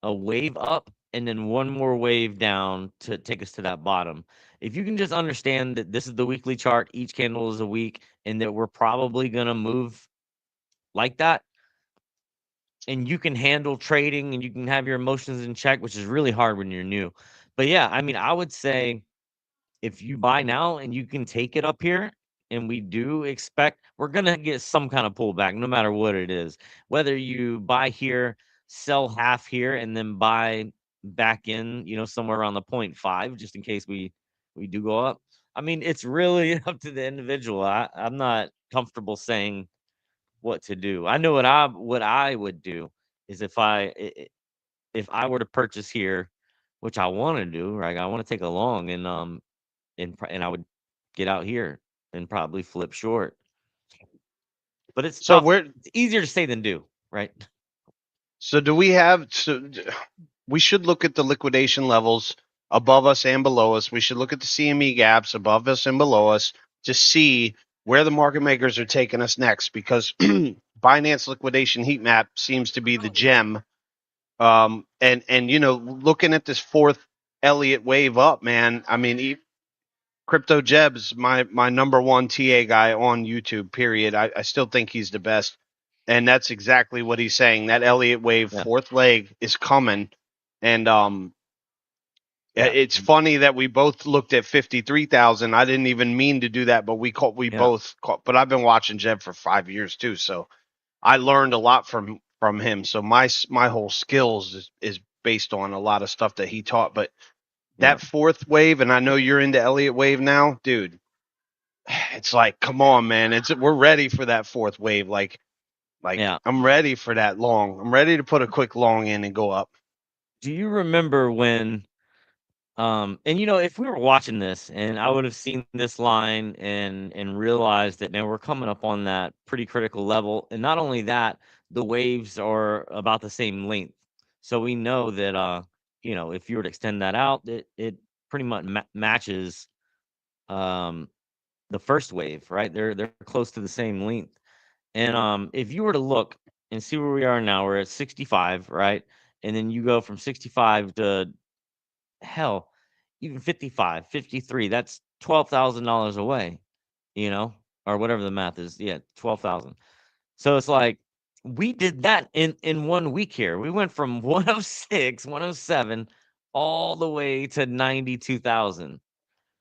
a wave up and then one more wave down to take us to that bottom. If you can just understand that this is the weekly chart, each candle is a week, and that we're probably going to move like that, and you can handle trading and you can have your emotions in check, which is really hard when you're new. But yeah, I mean, I would say if you buy now and you can take it up here, and we do expect we're going to get some kind of pullback no matter what it is, whether you buy here, sell half here, and then buy back in, somewhere around the 0.5, just in case we do go up. I mean, it's really up to the individual. I'm not comfortable saying what to do. I know what I would do is if I were to purchase here, which I want to do, right? I want to take a long and I would get out here and probably flip short. But it's So tough. It's easier to say than do, right? So we should look at the liquidation levels above us and below us. We should look at the CME gaps above us and below us to see where the market makers are taking us next, because Binance liquidation heat map seems to be the gem. And looking at this fourth Elliott wave up, man. I mean, Crypto Jeb's my number one TA guy on YouTube. Period. I still think he's the best, and that's exactly what he's saying. That Elliott wave fourth leg is coming, and it's funny that we both looked at 53,000. I didn't even mean to do that, but both caught. But I've been watching Jeb for 5 years too, so I learned a lot from him. So my whole skills is based on a lot of stuff that he taught. But that fourth wave, and I know you're into Elliott wave now, dude. it's like, come on, man. We're ready for that fourth wave. Like Yeah. I'm ready for that long. I'm ready to put a quick long in and go up. Do you remember when and if we were watching this and I would have seen this line and realized that, man, we're coming up on that pretty critical level. And not only that, the waves are about the same length. So we know that if you were to extend that out, it pretty much matches um the first wave, right? They're close to the same length. And if you were to look and see where we are now, we're at 65, right? And then you go from 65 to hell, even 55, 53, that's $12,000 away, or whatever the math is. Yeah, 12,000. So it's like we did that in 1 week here. We went from 106, 107 all the way to 92,000.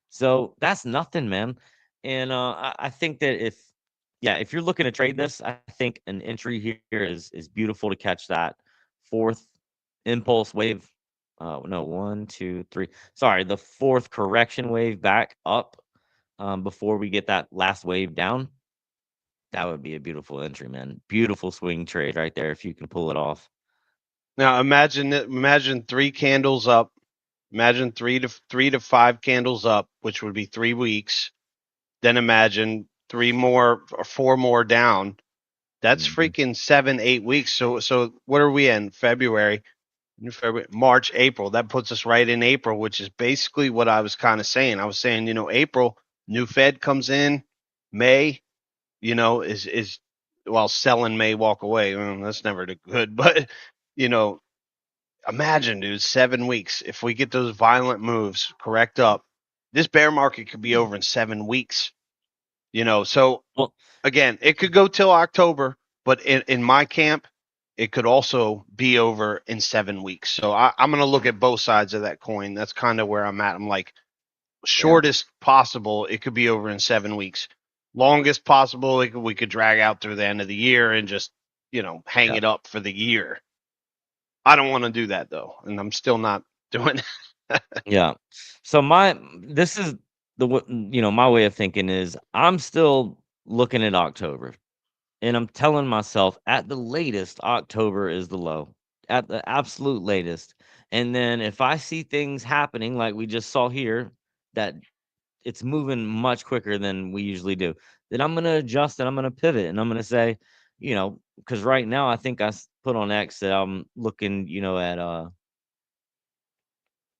So that's nothing, man. And I think that if you're looking to trade this, I think an entry here is beautiful to catch that fourth impulse wave. No, 1, 2, 3. Sorry, the fourth correction wave back up before we get that last wave down. That would be a beautiful entry, man. Beautiful swing trade right there if you can pull it off. Now imagine 3 candles up. Imagine 3 to 5 candles up, which would be 3 weeks. Then imagine 3 more or 4 more down. That's Mhm. freaking 7, 8 weeks. So what are we in? February, March, April. That puts us right in April, which is basically what I was kind of saying. I was saying, April, new Fed comes in, May, is well, selling may walk away. That's never good, but you know, imagine, dude, 7 weeks. If we get those violent moves correct up, this bear market could be over in 7 weeks. So Well, again, it could go till October, but in my camp, it could also be over in 7 weeks. So I'm going to look at both sides of that coin. That's kind of where I'm at. I'm like, yeah, shortest possible, it could be over in 7 weeks. Longest possible, we could drag out through the end of the year and just, hang yeah, it up for the year. I don't want to do that though, and I'm still not doing. yeah. So this is my way of thinking is I'm still looking at October. And I'm telling myself at the latest, October is the low, at the absolute latest. And then if I see things happening like we just saw here, that it's moving much quicker than we usually do, then I'm going to adjust and I'm going to pivot and I'm going to say, because right now I think put on X that I'm looking, at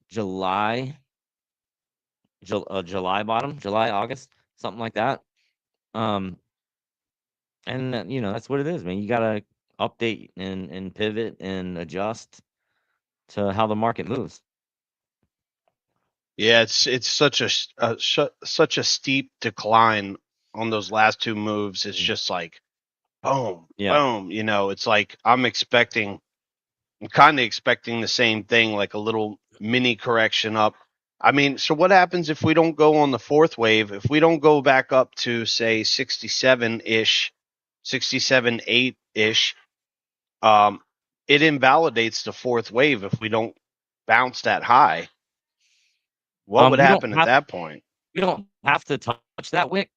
July, July bottom, July, August, something like that. Um, And that's what it is, man. You gotta update and pivot and adjust to how the market moves. Yeah, it's such a steep decline on those last 2 moves. It's Mm. just like boom, Yeah. boom. It's like I'm kind of expecting the same thing, like a little mini correction up. I mean, so what happens if we don't go on the fourth wave? If we don't go back up to say 67 ish, 67, 8 ish, um, it invalidates the fourth wave if we don't bounce that high. What would You don't happen at have that point? you don't have to touch that wick.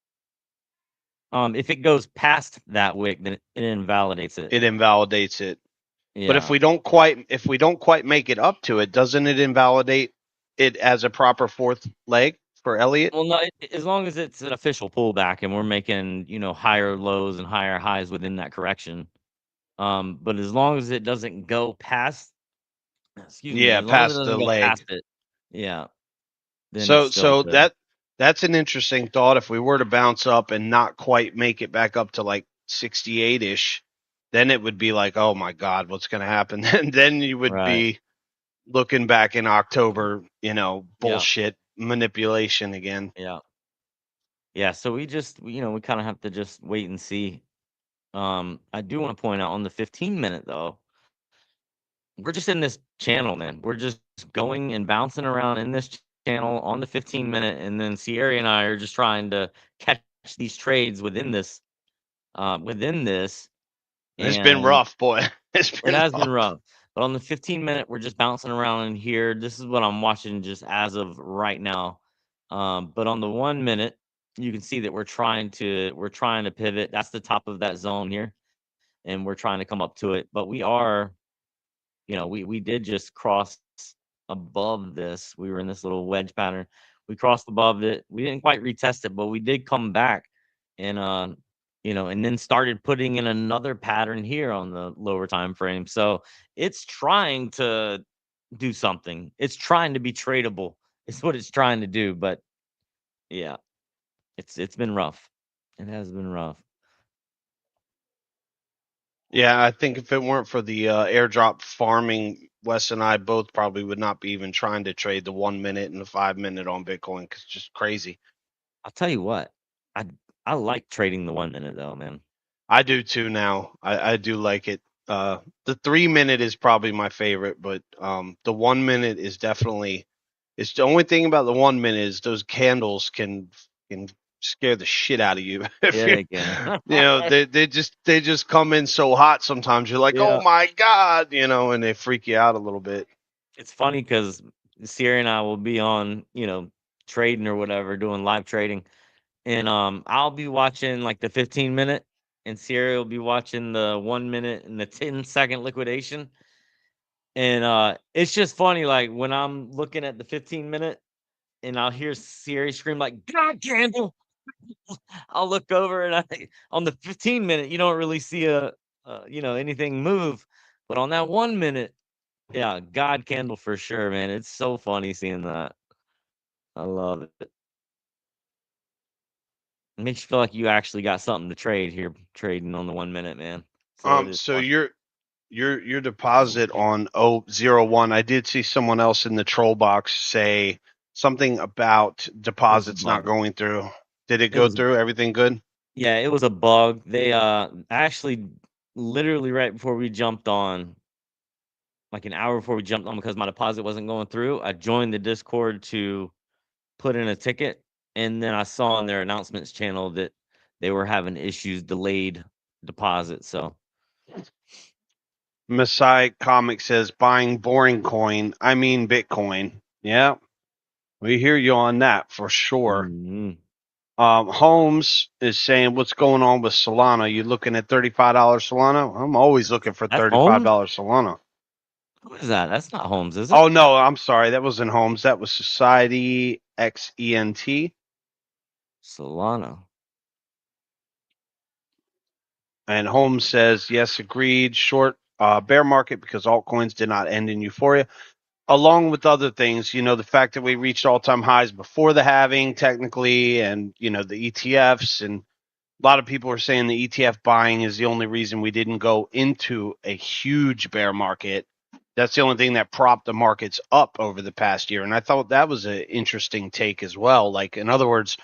If it goes past that wick, then it invalidates it. It invalidates it. But if Yeah. we don't quite make it up to it, doesn't it invalidate it as a proper fourth leg for Elliott? Well, no, as long as it's an official pullback and we're making, higher lows and higher highs within that correction. But as long as it doesn't go past, excuse me, Yeah, as long as it past doesn't the go leg. past it, yeah, then it's So still so good. that's an interesting thought. If we were to bounce up and not quite make it back up to like 68 ish, then it would be like, oh my God, what's going to happen? And then you would Right. be looking back in October, Yeah. bullshit manipulation again. Yeah. Yeah, so we kind of have to just wait and see. I do want to point out on the 15-minute though, we're just in this channel, man. We're just going and bouncing around in this channel on the 15-minute, and then Sierra and I are just trying to catch these trades within this, It's been and rough, boy. It's it been has been rough. rough. But on the 15-minute, we're just bouncing around in here. This is what I'm watching just as of right now. But on the 1 minute. you can see that we're trying to pivot. That's the top of that zone here, and we're trying to come up to it. But we are, we did just cross above this. We were in this little wedge pattern. We crossed above it. We didn't quite retest it, but we did come back and and then started putting in another pattern here on the lower time frame. So it's trying to do something. It's trying to be tradable. It's what it's trying to do. But yeah, it's been rough. It has been rough. Yeah, I think if it weren't for the airdrop farming, Wes and I both probably would not be even trying to trade the 1 minute and the 5 minute on Bitcoin because it's just crazy. I'll tell you what, I like trading the 1 minute though, man. I do too now. I do like it. The 3 minute is probably my favorite, but the 1 minute is definitely. It's the only thing about the 1 minute is those candles can scare the shit out of you. If Yeah, you they can. they just come in so hot sometimes. You're like, oh Yeah. my god, and they freak you out a little bit. It's funny because Sierra and I will be on, trading or whatever, doing live trading. And I'll be watching like the 15-minute, and Sierra will be watching the 1 minute and the 10-second liquidation. And it's just funny, like when I'm looking at the 15-minute and I'll hear Sierra scream like, God candle. I'll look over and on the 15-minute, you don't really see anything move. But on that 1 minute, yeah, God candle for sure, man. It's so funny seeing that. I love it. It makes you feel like you actually got something to trade here, trading on the 1 minute, man. So it is So fun. your deposit on 001. I did see someone else in the troll box say something about It was a deposits not bug. going through. Did it It go was through? Everything good? Yeah, it was a bug. They actually literally right before we jumped on, like an hour before we jumped on because my deposit wasn't going through, I joined the Discord to put in a ticket, and then I saw on their announcements channel that they were having issues, delayed deposit. So Messiah Comic says buying boring coin. I mean Bitcoin. Yeah, we hear you on that for sure. mhm. Holmes is saying, "What's going on with Solana? You looking at $35 Solana? I'm always looking for That's $35 Holmes. Solana." Who is that? That's not Holmes, is it? Oh no, I'm sorry, that wasn't Holmes. That was Society XENT. Solana. And Holmes says, "Yes, agreed. Short bear market because altcoins did not end in euphoria." Along with other things, the fact that we reached all-time highs before the halving, technically, and the ETFs, and a lot of people are saying the ETF buying is the only reason we didn't go into a huge bear market. That's the only thing that propped the markets up over the past year, and I thought that was an interesting take as well. Like, in other words,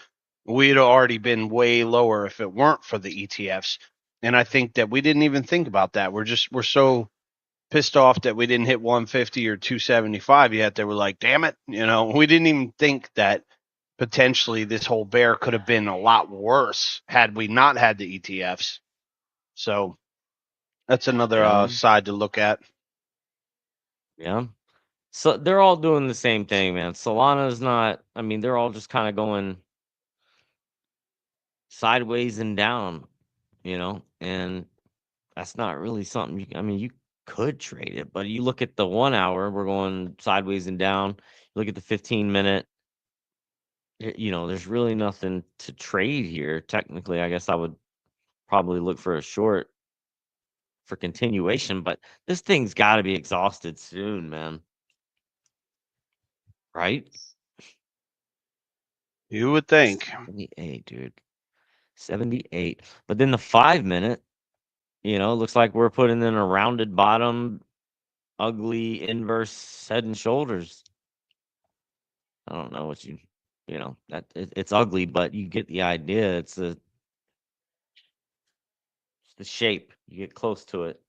we'd already been way lower if it weren't for the ETFs, and I think that we didn't even think about that. We're so pissed off that we didn't hit 150 or 275 yet. They were like, damn it. We didn't even think that potentially this whole bear could have been a lot worse had we not had the ETFs. So that's another Yeah. side to look at. Yeah. So they're all doing the same thing, man. Solana's not, I mean, they're all just kind of going sideways and down, and that's not really something I mean, you could trade it, but you look at the 1 hour, we're going sideways and down. You look at the 15-minute, there's really nothing to trade here. Technically, I guess I would probably look for a short for continuation, but this thing's got to be exhausted soon, man. Right? You would think. 78, dude. 78. But then the 5 minute, looks like we're putting in a rounded bottom, ugly inverse head and shoulders. I don't know what that it's ugly, but you get the idea. It's the shape. You get close to it,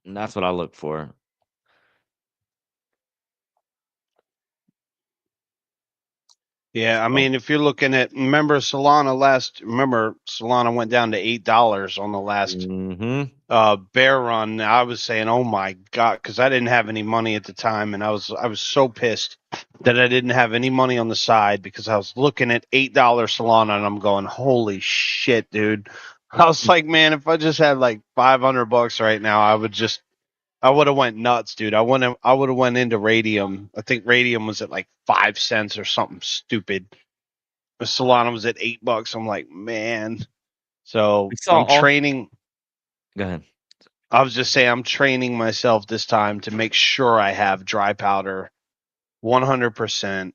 and that's what I look for. Yeah, I So, mean, if you're looking at, remember Solana went down to $8 on the last mhm. bear run. I was saying, oh my God, because I didn't have any money at the time, and I was so pissed that I didn't have any money on the side because I was looking at $8 Solana, and I'm going, holy shit, dude. I was like, man, if I just had like $500 right now, I would have went nuts, dude. I would have went into Radium. I think Radium was at like 5 cents or something stupid. Solana was at $8. I'm like, man. So We saw I'm all. training. Go ahead. I was just saying I'm training myself this time to make sure I have dry powder 100%.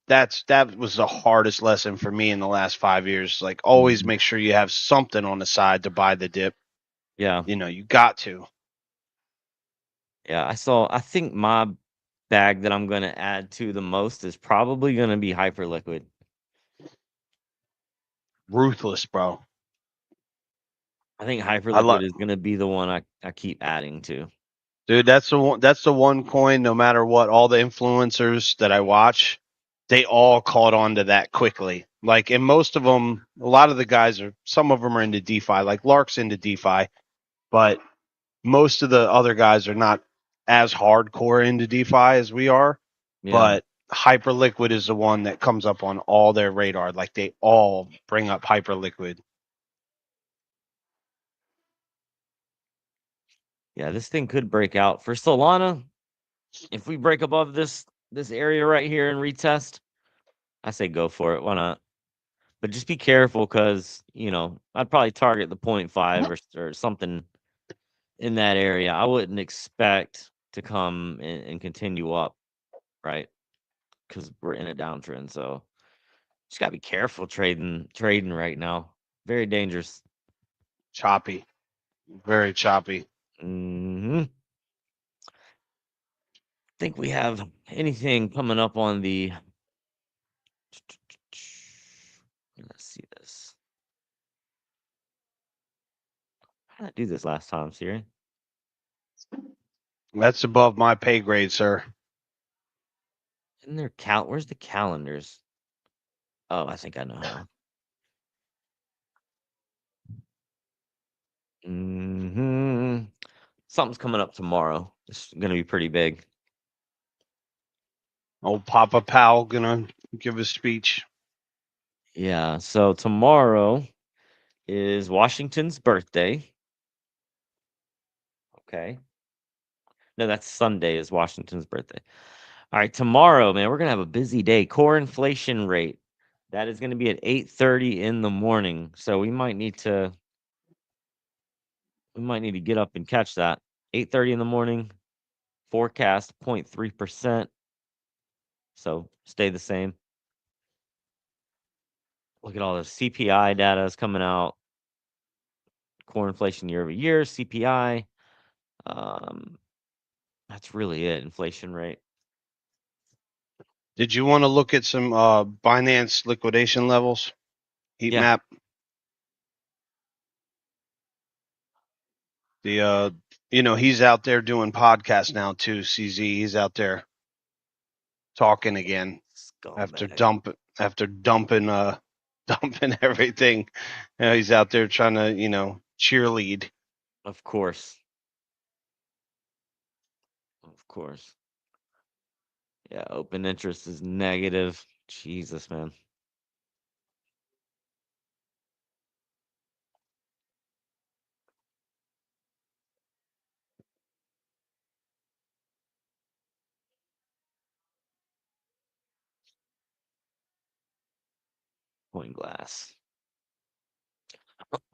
That was the hardest lesson for me in the last 5 years. Like always make sure you have something on the side to buy the dip. Yeah. You got to. Yeah. I think my bag that I'm going to add to the most is probably going to be Hyperliquid. Ruthless, bro. I think Hyperliquid is going to be the one I keep adding to. Dude, that's the one coin, no matter what, all the influencers that I watch, they all caught on to that quickly. Like, and most of them, a lot of the guys some of them are into DeFi, like Lark's into DeFi, but most of the other guys are not as hardcore into DeFi as we are. Yeah. But Hyperliquid is the one that comes up on all their radar. Like, they all bring up Hyperliquid. Yeah, this thing could break out for Solana. If we break above this area right here and retest, I say go for it. Why not? But just be careful because I'd probably target the 0.5 or something in that area. I wouldn't expect to come and continue up, right? Because we're in a downtrend. So just gotta be careful trading right now. Very dangerous. Choppy. Very choppy. Think we have anything coming up on the. Let's see this. How did I do this last time, Siri? That's above my pay grade, sir. Isn't there where's the calendars? Oh, I think I know how. Something's coming up tomorrow. It's gonna be pretty big. Old Papa Powell gonna give a speech. Yeah, so tomorrow is Washington's birthday. Okay. No, that's Sunday is Washington's birthday. All right, tomorrow, man, we're gonna have a busy day. Core inflation rate. That is gonna be at 8:30 in the morning. So we might need to get up and catch that. 8:30 in the morning. Forecast 0.3%. So stay the same. Look at all the CPI data is coming out. Core inflation year over year, CPI. That's really it. Inflation rate. Did you want to look at some Binance liquidation levels? Heat Yeah. map. He's out there doing podcasts now too. CZ, he's out there talking again after Scumbag. dumping dumping everything. He's out there trying to cheerlead. Of course. Of course. Yeah, open interest is negative. Jesus, man. Point glass.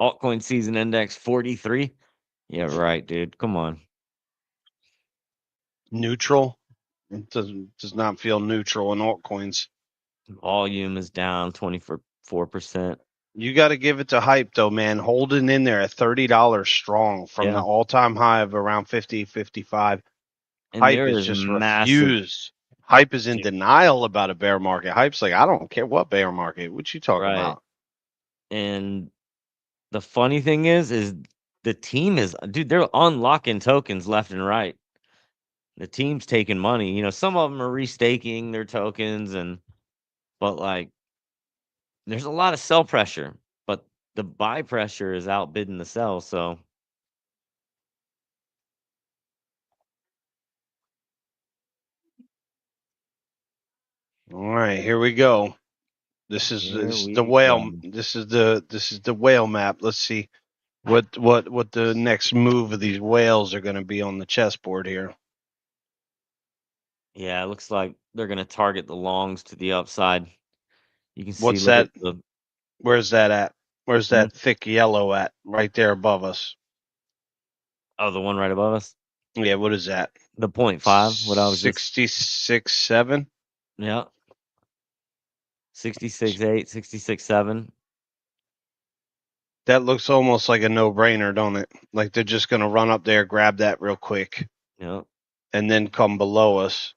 Altcoin season index 43. Yeah, right, dude. Come on. Neutral. It does not feel neutral in altcoins. Volume is down 24%. You got to give it to hype though, man. Holding in there at $30 strong from the all-time high of around 50, 55. And Hype there is is just massive. refused. Hype is in denial about a bear market. Hype's like, I don't care what bear market. What you talking about? And the funny thing is the team is, dude, they're unlocking tokens left and right. The team's taking money. Some of them are restaking their tokens and But like, there's a lot of sell pressure, but the buy pressure is outbidding the sell. So All right, here we go. This is here the we whale. go. This is the whale map. Let's see what the next move of these whales are going to be on the chessboard here. Yeah, it looks like they're gonna target the longs to the upside. You can see, What's look at that? the Where's that at? Where's Hmm? that thick yellow at? Right there above us. The one right above us, Yeah, what is that? the 0.5. What I was just 66.7. yeah, 66.8, 66.7. That looks almost like a no-brainer, don't it? Like they're just going to run up there, grab that real quick, Yeah, and then come below us.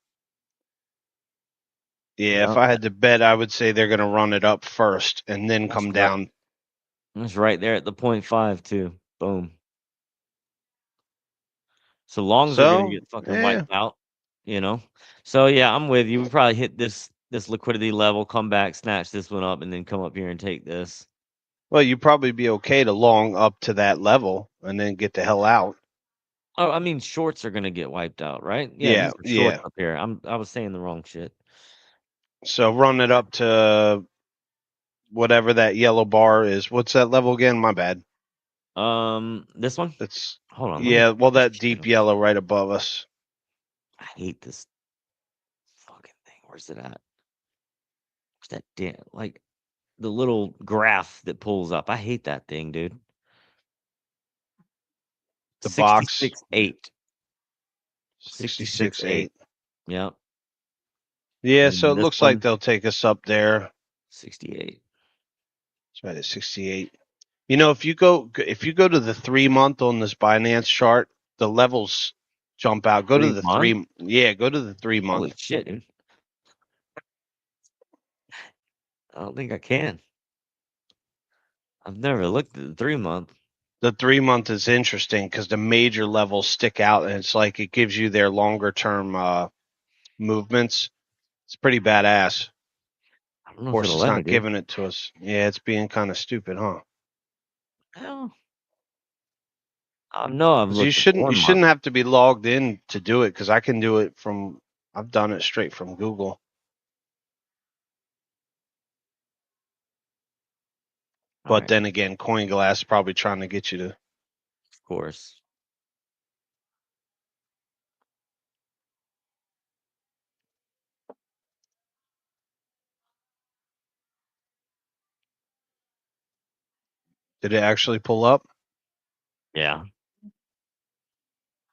Yeah, if yeah, I had to bet, I would say they're going to run it up first and then that's come right. down. It's right there at the 0.5 too. Boom. So longs are gonna So, get fucking yeah. wiped out, So yeah, I'm with you. We probably hit this liquidity level, come back, snatch this one up, and then come up here and take this. Well, you'd probably be okay to long up to that level and then get the hell out. Oh, I mean, shorts are gonna get wiped out, right? Yeah, Yeah, these are shorts yeah. up here. I was saying the wrong shit. So run it up to whatever that yellow bar is. What's that level again? My bad. This one. It's Hold on, let me yeah, well this that shit deep up. yellow right above us. I hate this fucking thing. Where's it at? Where's that damn like the little graph that pulls up? I hate that thing, dude. The box 66.8. 66.8. 66.8. Yep. Yeah, And so then it this looks like one, they'll take us up there. 68. It's right at 68. You know, if you go to the 3 month on this Binance chart, the levels jump out. Go to 3 the month? 3. Yeah, go to the 3 Holy month. shit, dude. I don't think I can. I've never looked at the 3 month. The 3 month is interesting because the major levels stick out, and it's like it gives you their longer term movements. It's pretty badass. I don't Of know if course, it'll it's let me, not dude. giving it to us. Yeah, it's being kind of stupid, huh? Hell, I know I've Because you looked at the shouldn't 1 month. have to be logged in to do it. Because I can do it from. I've done it straight from Google. All But right, then again, CoinGlass is probably trying to get you to. of course. Did it actually pull up? Yeah.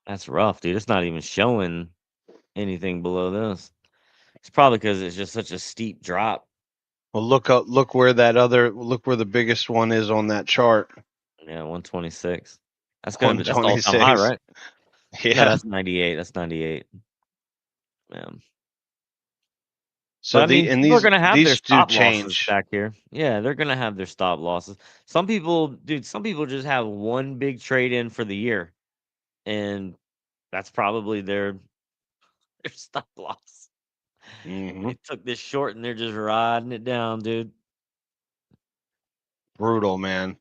That's rough, dude. It's not even showing anything below this. It's probably because it's just such a steep drop. Well, look up. Look where that other. Look where the biggest one is on that chart. Yeah, 126. That's the all-time high, 126. right? No, Yeah. that's 98. That's 98. Man. So But I mean, people are gonna have their these do stop losses change. back here. Yeah, they're gonna have their stop losses. Some people, dude, some people just have one big trade in for the year, and that's probably their their stop loss. Hmm. They took this short and they're just riding it down, dude. Brutal, man.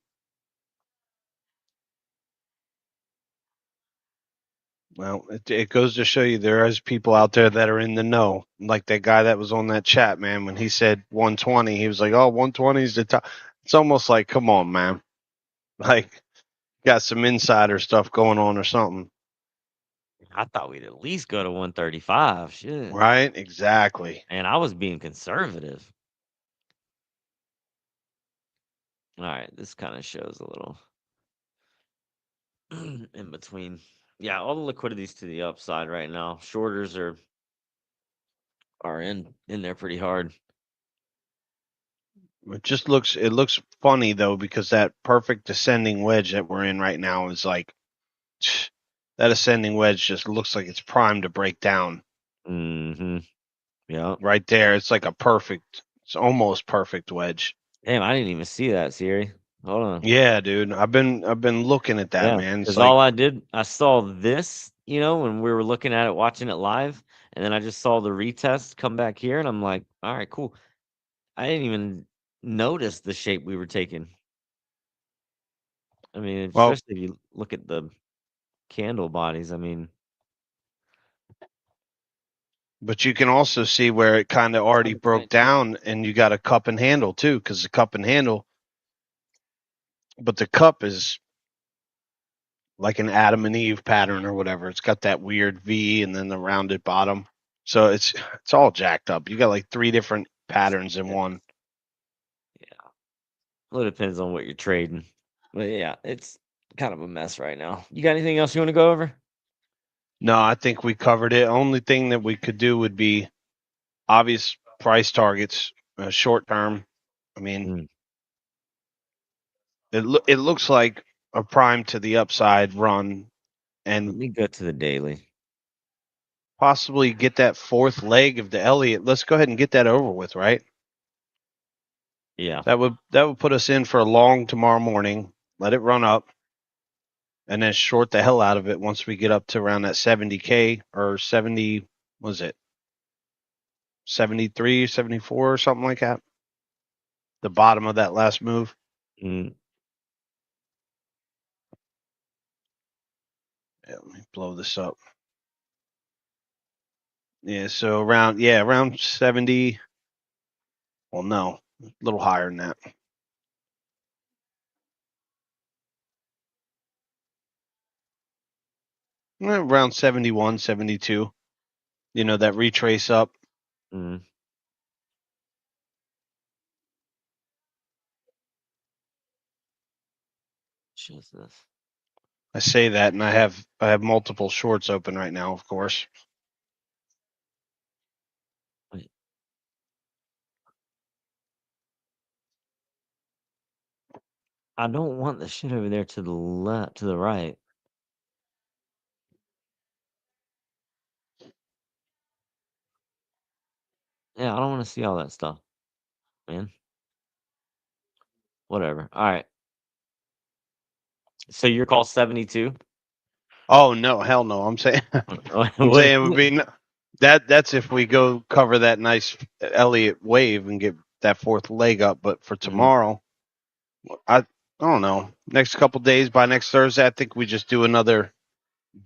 Well, it goes to show you there is people out there that are in the know. Like that guy that was on that chat, man. When he said 120, he was like, "Oh, 120 is the top." It's almost like, come on, man. Like, got some insider stuff going on or something, I thought we'd at least go to 135. Shit. right? Exactly. And I was being conservative. All right, this kind of shows a little in between. Yeah, all the liquidity's to the upside right now. Shorters are in there pretty hard. It looks funny though because that perfect descending wedge that we're in right now is like that ascending wedge just looks like it's primed to break down. Mm-hmm. Yeah. Right there, it's like it's almost perfect wedge. Damn, I didn't even see that, Siri. Hold on. Yeah, dude. I've been looking at that, Yeah, man. It's because like, all I did, I saw this, when we were looking at it, watching it live, and then I just saw the retest come back here, and I'm like, all right, cool. I didn't even notice the shape we were taking. I mean, Well, especially if you look at the candle bodies. I mean, but you can also see where it kind of already broke down, and you got a cup and handle too, because the cup and handle, but the cup is like an Adam and Eve pattern or whatever. It's got that weird V and then the rounded bottom. So it's all jacked up. You got like 3 different patterns in one. yeah. Well, it depends on what you're trading. But yeah, it's kind of a mess right now. You got anything else you want to go over? No, I think we covered it. Only thing that we could do would be obvious price targets, short term. I mean, it looks like a prime to the upside run, Let and me go to the daily. possibly get that 4th leg of the Elliott. Let's go ahead and get that over with, right? Yeah. That would put us in for a long tomorrow morning. Let it run up, and then short the hell out of it once we get up to around that 70K or 70. Was it 73, 74 or something like that? The bottom of that last move. Mm. Yeah, let me blow this up. Yeah, so around 70. Well, no, a little higher than that. Around 71, 72. You know, that retrace up. Mm. Jesus. I say that, and I have multiple shorts open right now, of course. Wait. I don't want the shit over there to the left, to the right. Yeah, I don't want to see all that stuff, man. Whatever. All right. So your call 72? Oh no, hell no! I'm saying I'm What? saying it would be that's if we go cover that nice Elliott wave and get that 4th leg up. But for Mhm. tomorrow, I don't know. Next couple days, by next Thursday, I think we just do another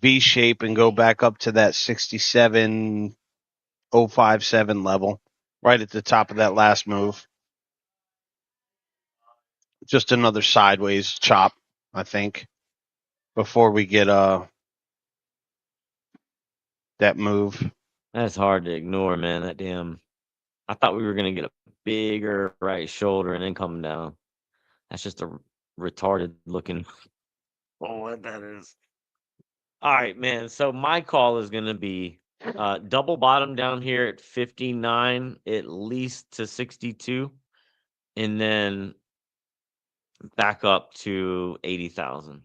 V shape and go back up to that 67,057 level, right at the top of that last move. Just another sideways chop, I think, before we get that move. That's hard to ignore, man. That damn. I thought we were gonna get a bigger right shoulder and then come down. That's just a retarded looking. Oh, what that is. All right, man. So my call is gonna be double bottom down here at 59, at least to 62, and then back up to 80,000.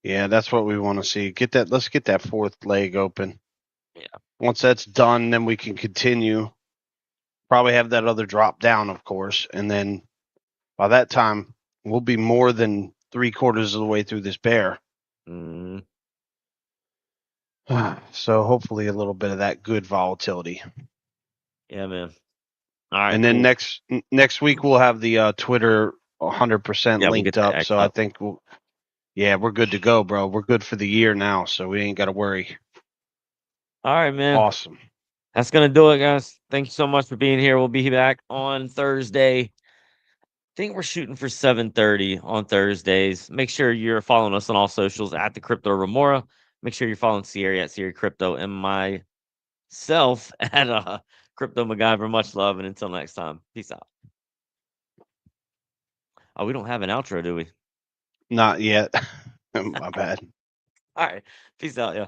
Yeah, that's what we want to see. Let's get that 4th leg open. Yeah. Once that's done, then we can continue. Probably have that other drop down, of course, and then by that time we'll be more than 3/4 of the way through this bear. Mm, So hopefully a little bit of that good volatility. yeah, man. All right, And then cool. next week we'll have the Twitter 100% Yeah, we'll linked get the up. X So I up. think we're good to go, bro. We're good for the year now, so we ain't got to worry. All right, man. Awesome. That's gonna do it, guys. Thank you so much for being here. We'll be back on Thursday. I think we're shooting for 7:30 on Thursdays. Make sure you're following us on all socials at the Crypto Remora. Make sure you're following Sierra at Sierra Crypto and myself at Crypto MacGyver. Much love, and until next time, peace out. Oh, we don't have an outro, do we? Not yet. My bad. All right, peace out, yeah.